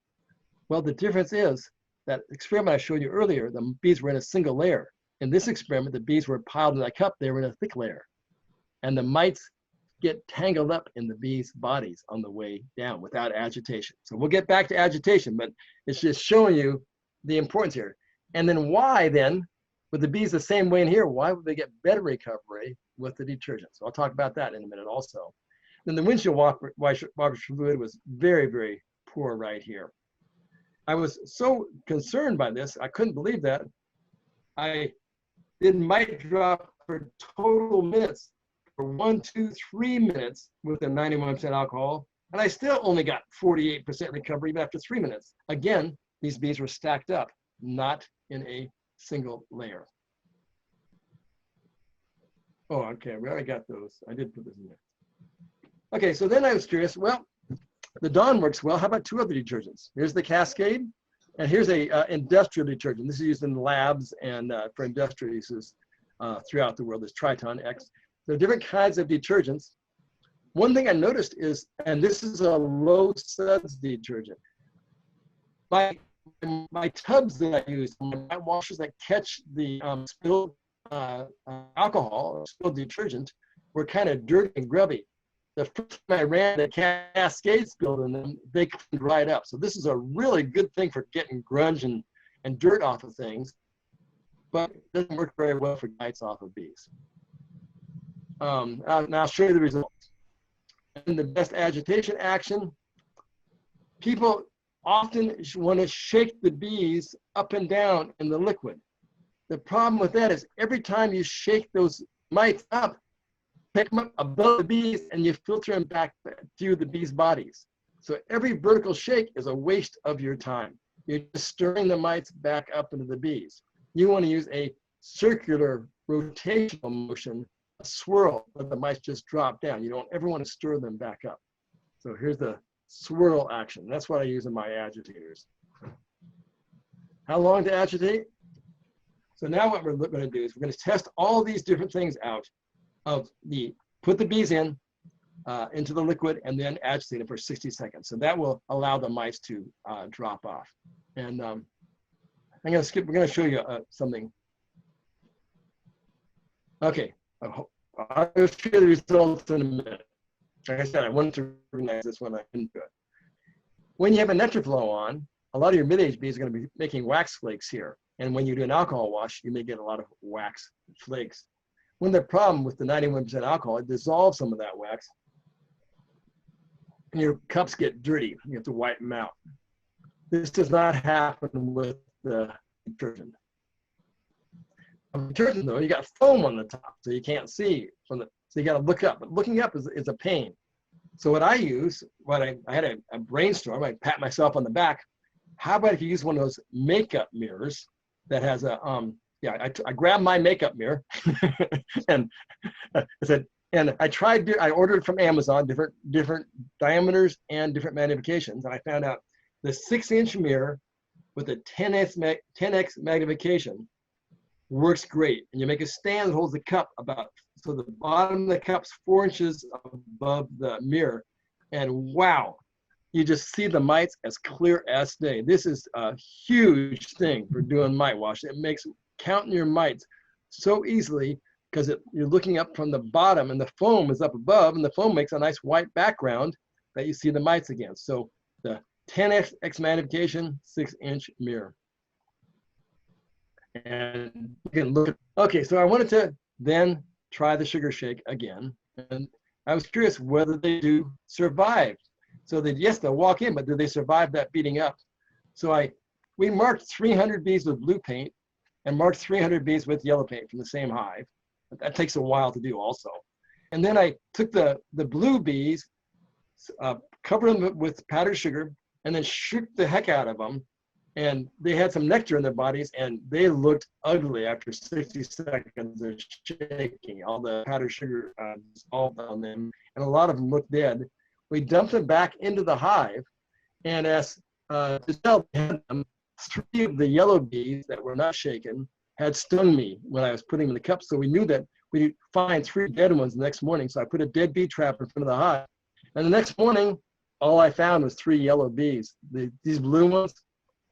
Well, the difference is that experiment I showed you earlier, the bees were in a single layer. In this experiment, the bees were piled in that cup, they were in a thick layer. And the mites get tangled up in the bees' bodies on the way down without agitation. So we'll get back to agitation, but it's just showing you the importance here. And then why then, with the bees the same way in here, why would they get better recovery with the detergent? So I'll talk about that in a minute also. Then the windshield washer fluid was very, very poor right here. I was so concerned by this, I couldn't believe that. I did mite drop for total minutes for 1, 2, 3 minutes with a 91% alcohol, and I still only got 48% recovery even after 3 minutes. Again, these bees were stacked up, not in a single layer. Oh, okay, we already got those. I did put this in there. Okay, so then I was curious, well, the Dawn works well. How about 2 other detergents? Here's the Cascade, and here's a industrial detergent. This is used in labs and for industrial uses throughout the world. There's Triton X. There are different kinds of detergents. One thing I noticed is, and this is a low suds detergent. My tubs that I use, my washers that catch the spilled alcohol or spilled detergent were kind of dirty and grubby. The first time I ran the Cascade spilled in them, they cleaned right up. So this is a really good thing for getting grunge and dirt off of things, but it doesn't work very well for mites off of bees. Now I'll show you the results. And the best agitation action, people often want to shake the bees up and down in the liquid. The problem with that is every time you shake those mites up, pick them up above the bees and you filter them back through the bees' bodies. So every vertical shake is a waste of your time. You're just stirring the mites back up into the bees. You want to use a circular rotational motion, a swirl, that the mites just drop down. You don't ever want to stir them back up. So here's the swirl action. That's what I use in my agitators. How long to agitate? So now what we're going to do is we're going to test all these different things out of put the bees in into the liquid and then agitate it for 60 seconds. So that will allow the mites to drop off. And I'm going to skip, we're going to show you something. Okay, I'll show you the results in a minute. Like I said, I wanted to recognize this one, I couldn't do it. When you have a nectar flow on, a lot of your mid-age bees are going to be making wax flakes here. And when you do an alcohol wash, you may get a lot of wax flakes. When the problem with the 91% alcohol, it dissolves some of that wax, and your cups get dirty. You have to wipe them out. This does not happen with the detergent. Detergent though, you got foam on the top, so you can't see from the. So you got to look up. But looking up is a pain. So what I use, I had a brainstorm. I pat myself on the back. How about if you use one of those makeup mirrors that has a I grabbed my makeup mirror and I said, and I ordered from Amazon different diameters and different magnifications, and I found out the 6-inch mirror with a 10x magnification works great. And you make a stand that holds the cup so the bottom of the cup's 4 inches above the mirror, and wow, you just see the mites as clear as day. This is a huge thing for doing mite wash. It makes counting your mites so easily because you're looking up from the bottom and the foam is up above, and the foam makes a nice white background that you see the mites against. So the 10x magnification, 6-inch mirror. And you can look at, okay, so I wanted to then try the sugar shake again. And I was curious whether they do survive. So yes, they'll walk in, but do they survive that beating up? So we marked 300 bees with blue paint and marked 300 bees with yellow paint from the same hive. That takes a while to do also. And then I took the blue bees, covered them with powdered sugar, and then shook the heck out of them. And they had some nectar in their bodies, and they looked ugly after 60 seconds of shaking. All the powdered sugar dissolved on them, and a lot of them looked dead. We dumped them back into the hive, and as to tell them, 3 of the yellow bees that were not shaken had stung me when I was putting them in the cup. So we knew that we'd find 3 dead ones the next morning. So I put a dead bee trap in front of the hive. And the next morning, all I found was 3 yellow bees. These blue ones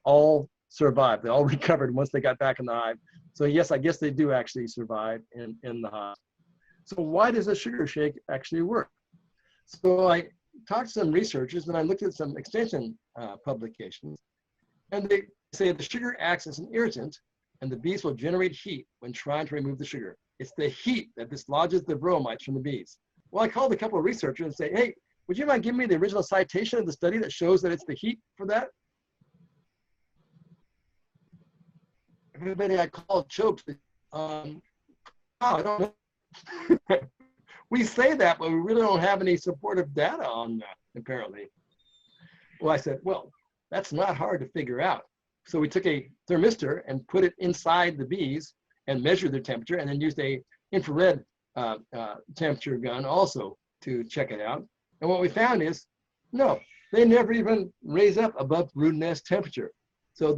all survived. They all recovered once they got back in the hive. So yes, I guess they do actually survive in the hive. So why does a sugar shake actually work? So I talked to some researchers and I looked at some extension publications, and they say the sugar acts as an irritant and the bees will generate heat when trying to remove the sugar. It's the heat that dislodges the bromites from the bees. Well, I called a couple of researchers and say, hey, would you mind giving me the original citation of the study that shows that it's the heat for that? Everybody I called choked. I don't know. We say that, but we really don't have any supportive data on that, apparently. Well, I said, well, that's not hard to figure out. So we took a thermistor and put it inside the bees and measured their temperature, and then used a infrared temperature gun also to check it out. And what we found is, no, they never even raise up above brood nest temperature. So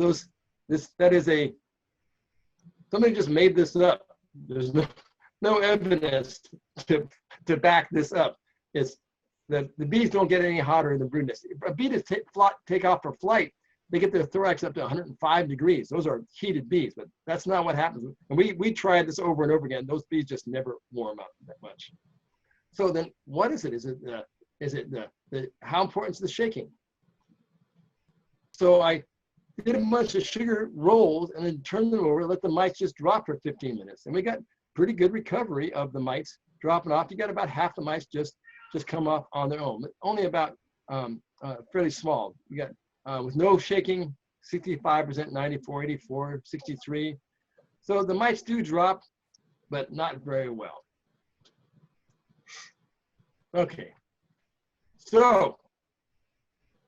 somebody just made this up. There's no evidence to back this up. It's that the bees don't get any hotter in the brood nest. A bee to take off for flight, they get their thorax up to 105 degrees. Those are heated bees, but that's not what happens. And we tried this over and over again. Those bees just never warm up that much. So then what is it? Is it how important is the shaking? So I did a bunch of sugar rolls and then turned them over, let the mites just drop for 15 minutes. And we got pretty good recovery of the mites dropping off. You got about half the mites just come off on their own, but only about fairly small. You got with no shaking, 65%, 94, 84, 63. So the mites do drop, but not very well. Okay, so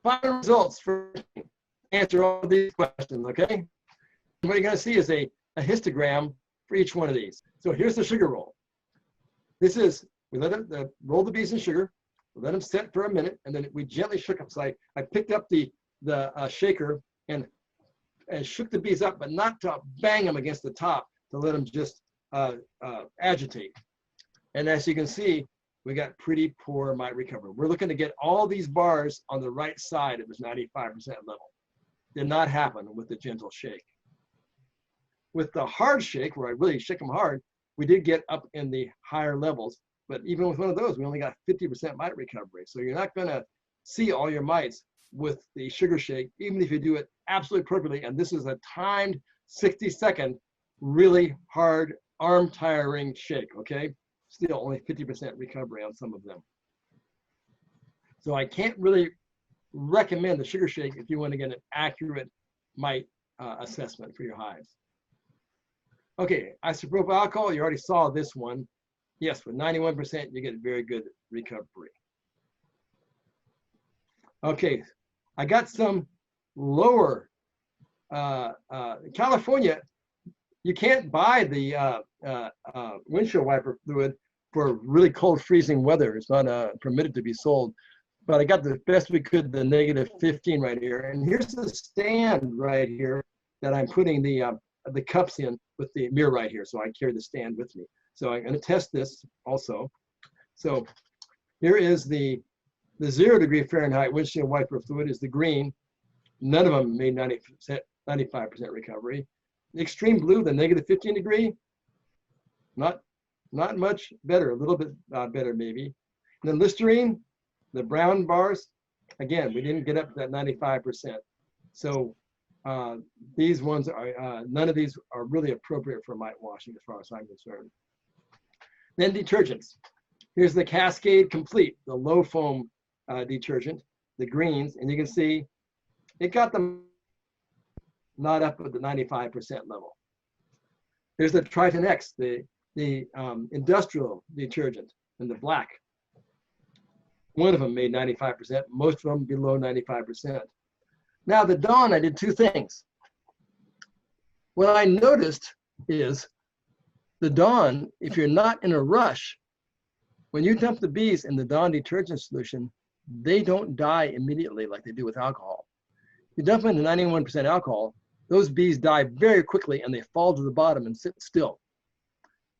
final results for answer all these questions, okay? What you're gonna see is a histogram for each one of these. So here's the sugar roll. This is, we let it roll the bees in sugar, we let them set for a minute, and then we gently shook them. So I picked up the shaker and shook the bees up, but not to bang them against the top, to let them just agitate. And as you can see, we got pretty poor mite recovery. We're looking to get all these bars on the right side of this 95% level. Did not happen with the gentle shake. With the hard shake, where I really shake them hard, we did get up in the higher levels, but even with one of those, we only got 50% mite recovery. So you're not gonna see all your mites with the sugar shake, even if you do it absolutely perfectly. And this is a timed 60-second, really hard, arm-tiring shake, okay? Still only 50% recovery on some of them. So I can't really recommend the sugar shake if you want to get an accurate mite assessment for your hives. Okay, isopropyl alcohol, you already saw this one. Yes, with 91%, you get very good recovery. Okay, I got some lower, California, you can't buy the windshield wiper fluid for really cold freezing weather. It's not permitted to be sold. But I got the best we could, the -15 right here. And here's the stand right here that I'm putting the cups in with the mirror right here. So I carry the stand with me. So I'm going to test this also. So here is the 0 degree Fahrenheit windshield wiper fluid is the green. None of them made 95% recovery. The extreme blue, the -15 degree, not much better, a little bit better maybe. And then Listerine, the brown bars, again, we didn't get up to that 95%. So these ones are, none of these are really appropriate for mite washing as far as I'm concerned. Then detergents. Here's the Cascade Complete, the low foam detergent, the greens, and you can see it got them not up at the 95% level. There's the Triton X, the industrial detergent in the black. One of them made 95%, most of them below 95%. Now the Dawn, I did two things. What I noticed is the Dawn, if you're not in a rush, when you dump the bees in the Dawn detergent solution, they don't die immediately like they do with alcohol. You dump into 91% alcohol, those bees die very quickly and they fall to the bottom and sit still.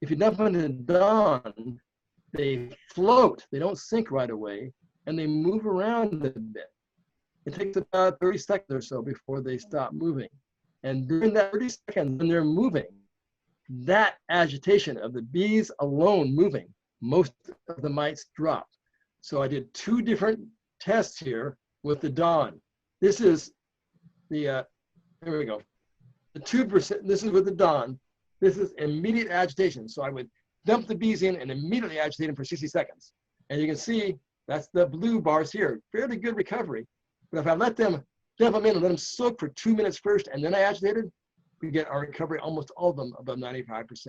If you dump into Dawn, they float, they don't sink right away, and they move around a bit. It takes about 30 seconds or so before they stop moving. And during that 30 seconds, when they're moving, that agitation of the bees alone moving, most of the mites drop. So I did 2 different tests here with the Dawn. This is the, here we go. The 2%, this is with the Dawn. This is immediate agitation. So I would dump the bees in and immediately agitate them for 60 seconds. And you can see that's the blue bars here. Fairly good recovery. But if I let them dump them in and let them soak for 2 minutes first and then I agitated, we get our recovery, almost all of them above 95%.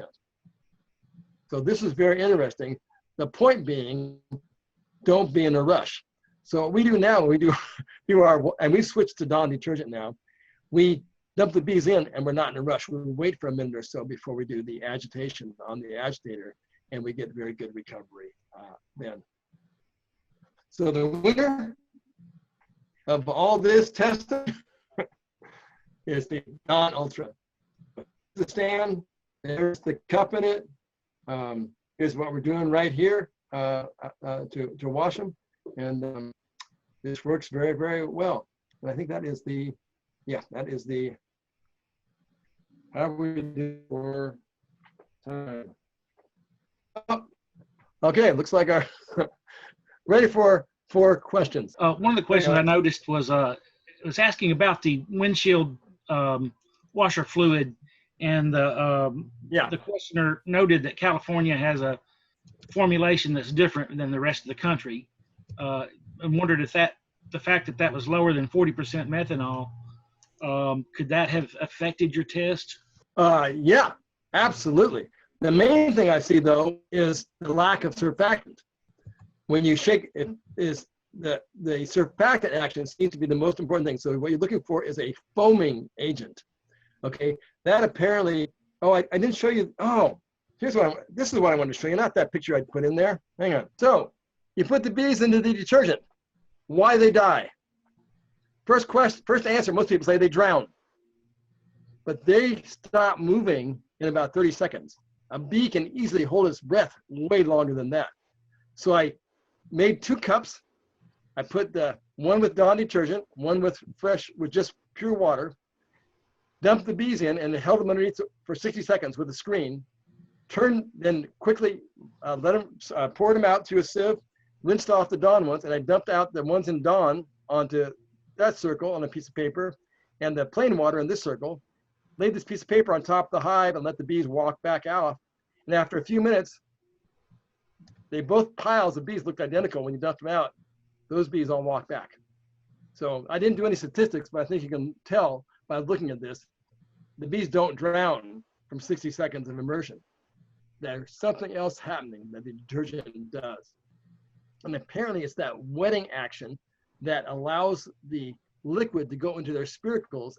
So this is very interesting. The point being, don't be in a rush. So what we do now, we do and we switched to Dawn detergent now. We dump the bees in and we're not in a rush. We wait for a minute or so before we do the agitation on the agitator, and we get very good recovery then. So the winner of all this testing is the Dawn Ultra. The stand, there's the cup in it. Here's what we're doing right here to wash them. And this works very, very well. And I think that is the, that is the, how we do for time. Oh, okay, looks like our, ready for questions. One of the questions I noticed was asking about the windshield washer fluid, and the questioner noted that California has a formulation that's different than the rest of the country. I wondered if the fact that that was lower than 40% methanol, could that have affected your test? Yeah, absolutely. The main thing I see though is the lack of surfactant. When you shake it, is the surfactant action seems to be the most important thing. So what you're looking for is a foaming agent. Okay, that apparently, I didn't show you, this is what I wanted to show you, not that picture I put in there. Hang on. So you put the bees into the detergent. Why they die? First answer, most people say they drown. But they stop moving in about 30 seconds. A bee can easily hold its breath way longer than that. So I made 2 cups. I put the one with Dawn detergent, one with just pure water, dumped the bees in and held them underneath for 60 seconds with a screen, then quickly poured them out to a sieve, rinsed off the Dawn ones, and I dumped out the ones in Dawn onto that circle on a piece of paper, and the plain water in this circle, laid this piece of paper on top of the hive and let the bees walk back out. And after a few minutes, both piles of bees looked identical when you dumped them out. Those bees all walked back. So I didn't do any statistics, but I think you can tell by looking at this, the bees don't drown from 60 seconds of immersion. There's something else happening that the detergent does. And apparently it's that wetting action that allows the liquid to go into their spiracles,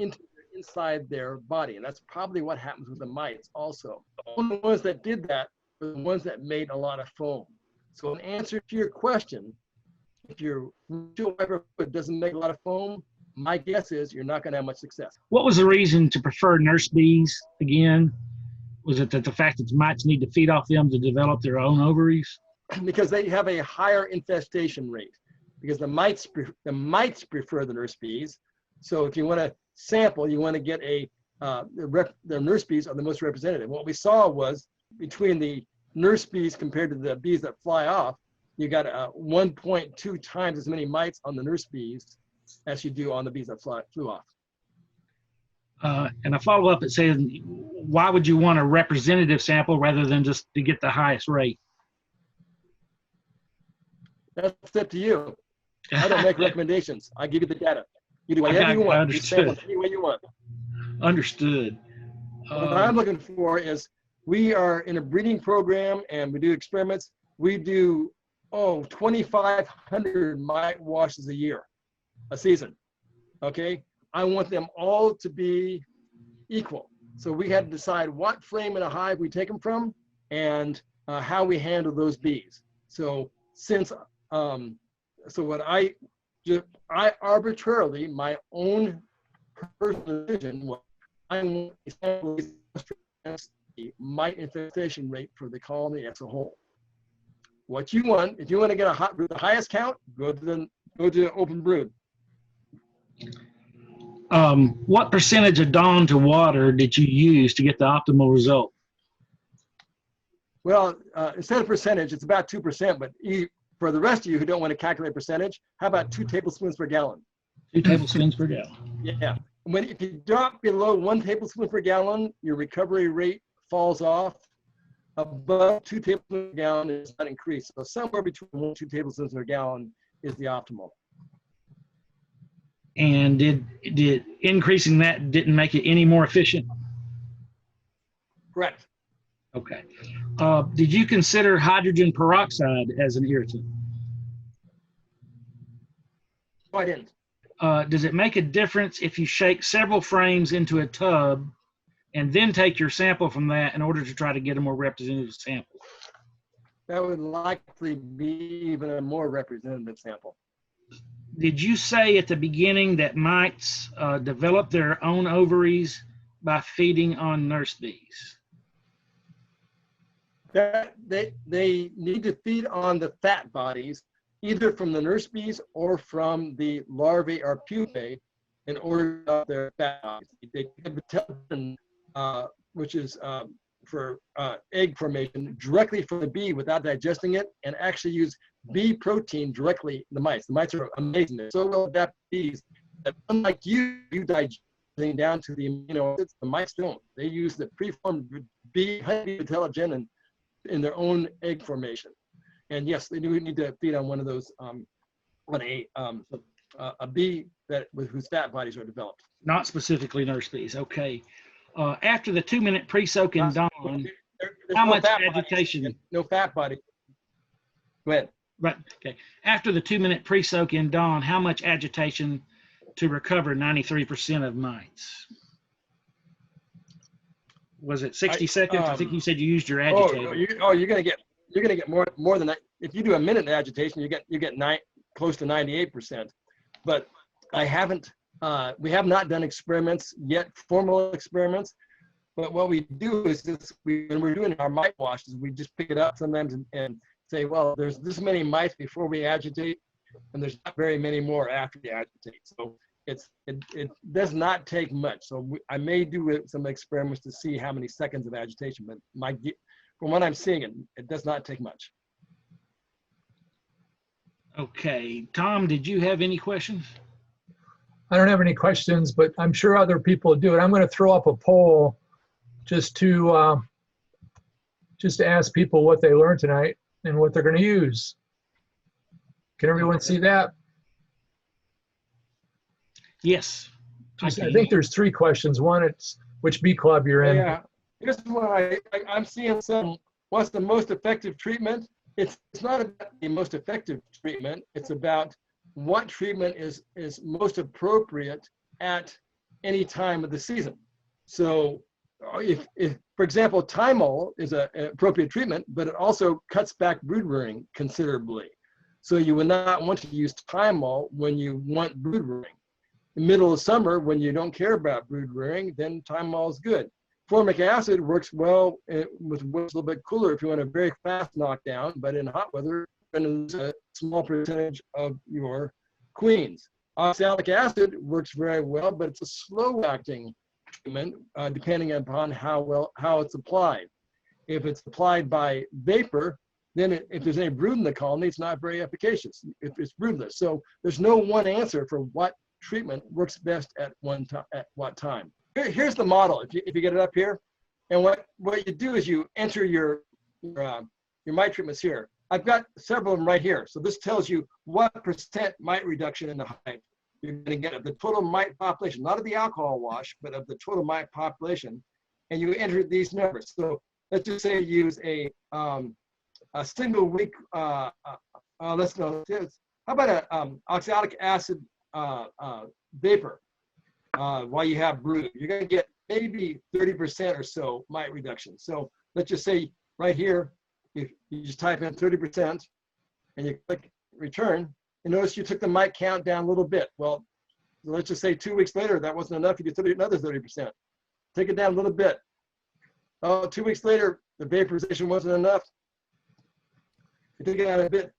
inside their body. And that's probably what happens with the mites also. The only ones that did that were the ones that made a lot of foam. So in answer to your question, if your windshield wiper fluid doesn't make a lot of foam, my guess is you're not going to have much success. What was the reason to prefer nurse bees again? Was it that the fact that the mites need to feed off them to develop their own ovaries? Because they have a higher infestation rate. Because the mites prefer the nurse bees. So if you want to sample, you want to get the nurse bees are the most representative. What we saw was between the nurse bees compared to the bees that fly off, you got 1.2 times as many mites on the nurse bees as you do on the bees that flew off. And a follow-up, it says, why would you want a representative sample rather than just to get the highest rate? That's up to you. I don't make recommendations. I give you the data. You do whatever you want. Understood. You sample any way you want. Understood. What I'm looking for is, we are in a breeding program and we do experiments. We do 2,500 mite washes a season. Okay, I want them all to be equal. So we had to decide what frame in a hive we take them from and how we handle those bees. So since what I arbitrarily, my own personal decision was, I want the mite infestation rate for the colony as a whole. what you want. If you want to get the highest count, go to open brood. What percentage of dawn to water did you use to get the optimal result? Well, instead of percentage, it's about 2%, but for the rest of you who don't want to calculate percentage, how about 2 tablespoons per gallon? 2 tablespoons per gallon. Yeah. If you drop below 1 tablespoon per gallon, your recovery rate falls off. Above 2 tablespoons per gallon is not increased. So somewhere between 1 and 2 tablespoons per gallon is the optimal. And did increasing that didn't make it any more efficient? Correct. Okay. Did you consider hydrogen peroxide as an irritant? No, I didn't. Does it make a difference if you shake several frames into a tub and then take your sample from that in order to try to get a more representative sample? That would likely be even a more representative sample. Did you say at the beginning that mites develop their own ovaries by feeding on nurse bees? That they need to feed on the fat bodies, either from the nurse bees or from the larvae or pupae, in order to develop their fat bodies. They get vitellogen, which is for egg formation, directly from the bee without digesting it, and actually use bee protein directly in the mites. The mites are amazing. They're so well adapted bees that, unlike you digest down to the amino acids, the mites don't. They use the preformed bee honey vitellogen and in their own egg formation. And yes, they do need to feed on one of those, on a bee whose fat bodies are developed. Not specifically nurse bees. Okay. After the 2-minute pre-soak in dawn, how much agitation? No fat body. Go ahead. Right. Okay. After the 2-minute pre-soak in dawn, how much agitation to recover 93% of mites? Was it 60 seconds? I think you said you used your agitator. You're gonna get more than that. If you do a minute agitation, you get close to 98%. But I haven't. We have not done experiments yet, formal experiments. But what we do is when we're doing our mite washes, we just pick it up sometimes and say, well, there's this many mites before we agitate, and there's not very many more after we agitate. So it does not take much. So I may do some experiments to see how many seconds of agitation, but from what I'm seeing, it does not take much. Okay, Tom, did you have any questions? I don't have any questions, but I'm sure other people do it. I'm going to throw up a poll just to ask people what they learned tonight and what they're going to use. Can everyone see that? Yes. I think there's 3 questions. One, it's which bee club you're in. Yeah, here's one I'm seeing some. What's the most effective treatment? It's not about the most effective treatment. It's about what treatment is most appropriate at any time of the season. So if for example, Thymol is an appropriate treatment, but it also cuts back brood rearing considerably. So you would not want to use Thymol when you want brood rearing. In the middle of summer, when you don't care about brood rearing, then Thymol is good. Formic acid works well with what's a little bit cooler if you want a very fast knockdown, but in hot weather, you're going to lose a small percentage of your queens. Oxalic acid works very well, but it's a slow-acting treatment depending upon how it's applied. If it's applied by vapor, then if there's any brood in the colony, it's not very efficacious if it's broodless. So there's no one answer for what treatment works best at what time. Here's the model. If you get it up here, and what you do is you enter your mite treatments here. I've got several of them right here. So this tells you what % mite reduction in the hive you're going to get of the total mite population, not of the alcohol wash, but of the total mite population, and you enter these numbers. So let's just say you use a single week. Let's go. How about a oxalic acid vapor? While you have brood, you're going to get maybe 30% or so mite reduction. So let's just say right here, if you just type in 30% and you click return, and notice you took the mite count down a little bit. Well, let's just say 2 weeks later, that wasn't enough. You did another 30%. Take it down a little bit. Oh, 2 weeks later, the vaporization wasn't enough. take it out a bit,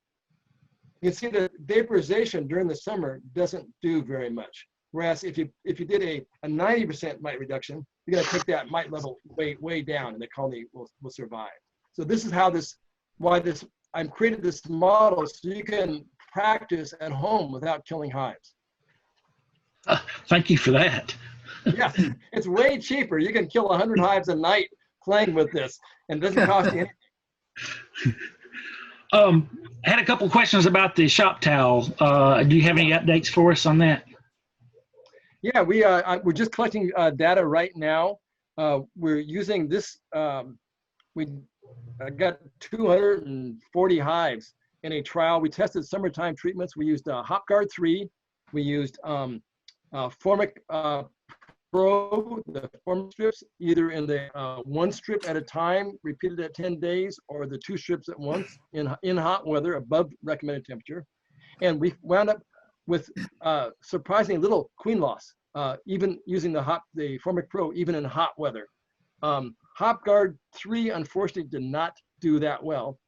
you can see that vaporization during the summer doesn't do very much. Whereas if you did a 90% mite reduction, you're going to take that mite level way down, and the colony will survive. So this is why I've created this model so you can practice at home without killing hives. Thank you for that. Yeah, it's way cheaper. You can kill 100 hives a night playing with this, and it doesn't cost you anything. I had a couple questions about the shop towel. Do you have any updates for us on that? Yeah, we're just collecting data right now. We're using this. We got 240 hives in a trial. We tested summertime treatments. We used HopGuard 3. We used Formic Pro, the form strips, either in the one strip at a time, repeated at 10 days, or the 2 strips at once in hot weather above recommended temperature. And we wound up with surprisingly little queen loss, even using the Formic Pro, even in hot weather. HopGuard 3, unfortunately, did not do that well.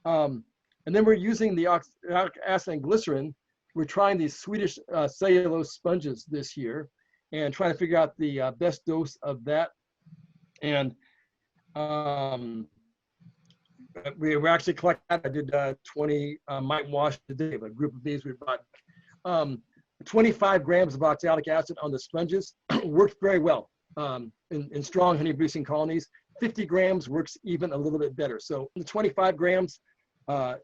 And then we're using the oxalic acid and glycerin. We're trying these Swedish cellulose sponges this year and trying to figure out the best dose of that. And we were actually collecting. I did 20 mite wash today, a group of bees we bought. 25 grams of oxalic acid on the sponges worked very well in strong honey producing colonies. 50 grams works even a little bit better. So the 25 grams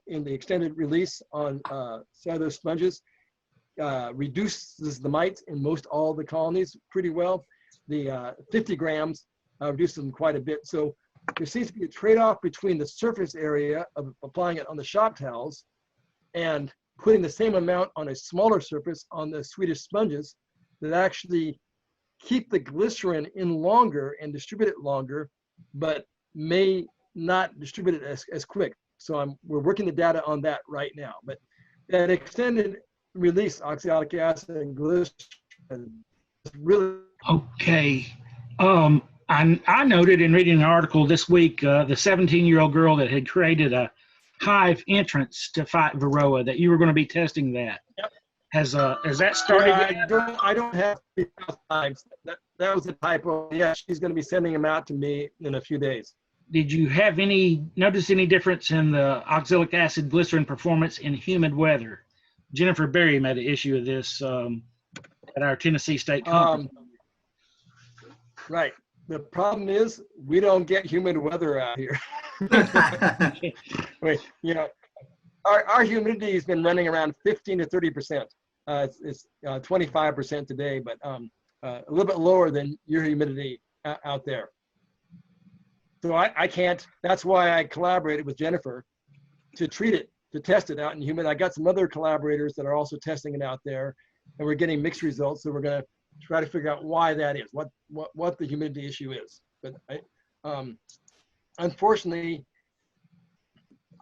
in the extended release on cellulose sponges reduces the mites in most all the colonies pretty well. The 50 grams reduces them quite a bit. So there seems to be a trade-off between the surface area of applying it on the shop towels and putting the same amount on a smaller surface on the Swedish sponges that actually keep the glycerin in longer and distribute it longer, but may not distribute it as quick. So we're working the data on that right now. But that extended release oxalic acid and glycerin is really okay. I noted in reading an article this week, the 17-year-old girl that had created a hive entrance to fight varroa, that you were going to be testing that. Yep. Has that started? I don't have hives. That was a typo. Yeah, she's going to be sending them out to me in a few days. Did you have notice any difference in the oxalic acid glycerin performance in humid weather? Jennifer Berry made an issue of this at our Tennessee State Conference. Right. The problem is we don't get humid weather out here. Our humidity has been running around 15 to 30%. It's 25% today, but a little bit lower than your humidity out there. So I can't. That's why I collaborated with Jennifer to treat it, to test it out in humid. I got some other collaborators that are also testing it out there, and we're getting mixed results. So we're going to try to figure out why that is, what the humidity issue is. But unfortunately,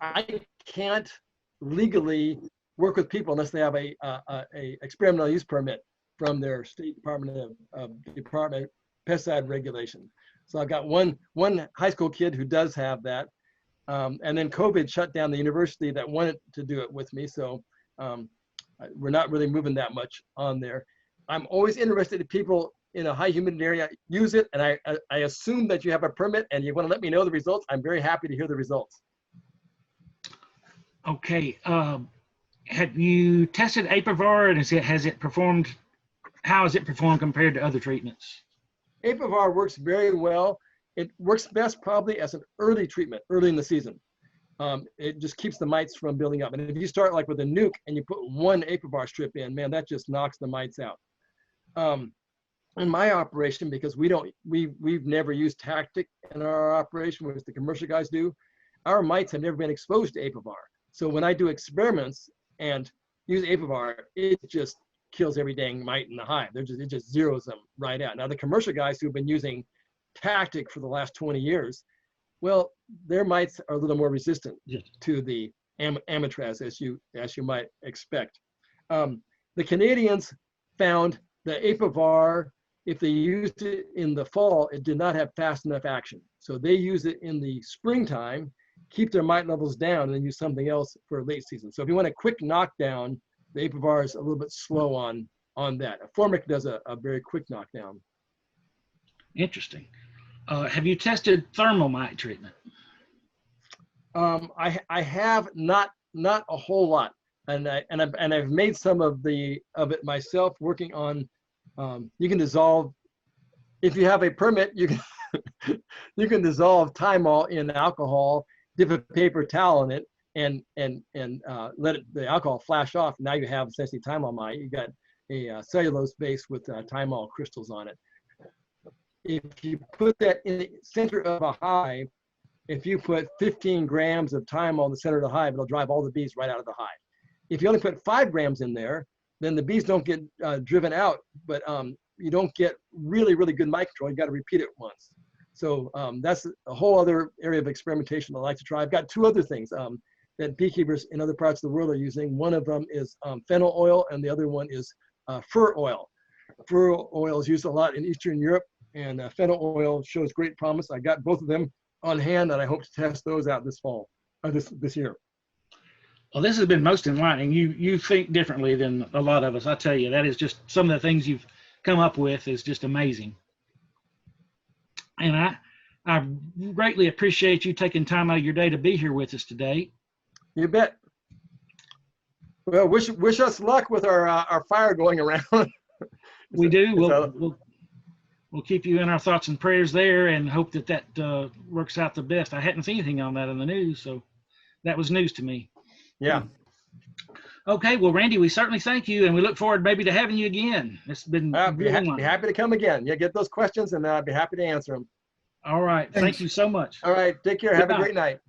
I can't legally work with people unless they have a experimental use permit from their state department of pesticide regulation. So I've got one high school kid who does have that, and then COVID shut down the university that wanted to do it with me. So we're not really moving that much on there. I'm always interested if people in a high humidity area use it, and I assume that you have a permit and you want to let me know the results. I'm very happy to hear the results. Okay. Have you tested Apivar, and has it performed? How has it performed compared to other treatments? Apivar works very well. It works best probably as an early treatment, early in the season. It just keeps the mites from building up. And if you start like with a nuke and you put one Apivar strip in, man, that just knocks the mites out. In my operation, because we've never used tactic in our operation, which the commercial guys do, our mites have never been exposed to Apivar. So when I do experiments and use Apivar, it just kills every dang mite in the hive. It just zeroes them right out. Now the commercial guys who've been using tactic for the last 20 years, well, their mites are a little more resistant to the amitraz, as you might expect. The Canadians found the Apivar, if they used it in the fall, it did not have fast enough action. So they used it in the springtime, keep their mite levels down and then use something else for late season. So if you want a quick knockdown, the Apivar is a little bit slow on that. A Formic does a very quick knockdown. Interesting. Have you tested thermal mite treatment? I have not a whole lot, and I've made some of it myself, working on. You can dissolve, if you have a permit, you can you can dissolve Thymol in alcohol, dip a paper towel in it, and let the alcohol flash off. Now you have essentially Thymol mite. You got a cellulose base with Thymol crystals on it. If you put that in the center of a hive, if you put 15 grams of Thymol in the center of the hive, it'll drive all the bees right out of the hive. If you only put 5 grams in there, then the bees don't get driven out, but you don't get really good mite control. You got to repeat it once. So that's a whole other area of experimentation I like to try. I've got 2 other things that beekeepers in other parts of the world are using. One of them is fennel oil, and the other one is fir oil. Fir oil is used a lot in Eastern Europe, and fennel oil shows great promise. I got both of them on hand, and I hope to test those out this fall, this year. Well, this has been most enlightening. You think differently than a lot of us. I tell you, that is just some of the things you've come up with is just amazing. And I greatly appreciate you taking time out of your day to be here with us today. You bet. Well, wish us luck with our fire going around. We do. We'll keep you in our thoughts and prayers there, and hope that works out the best. I hadn't seen anything on that in the news, so that was news to me. Yeah. Okay. Well, Randy, we certainly thank you, and we look forward maybe to having you again. It's been be happy to come again. Yeah, get those questions, and I'd be happy to answer them. All right. Thank you so much. All right. Take care. Goodbye. Have a great night.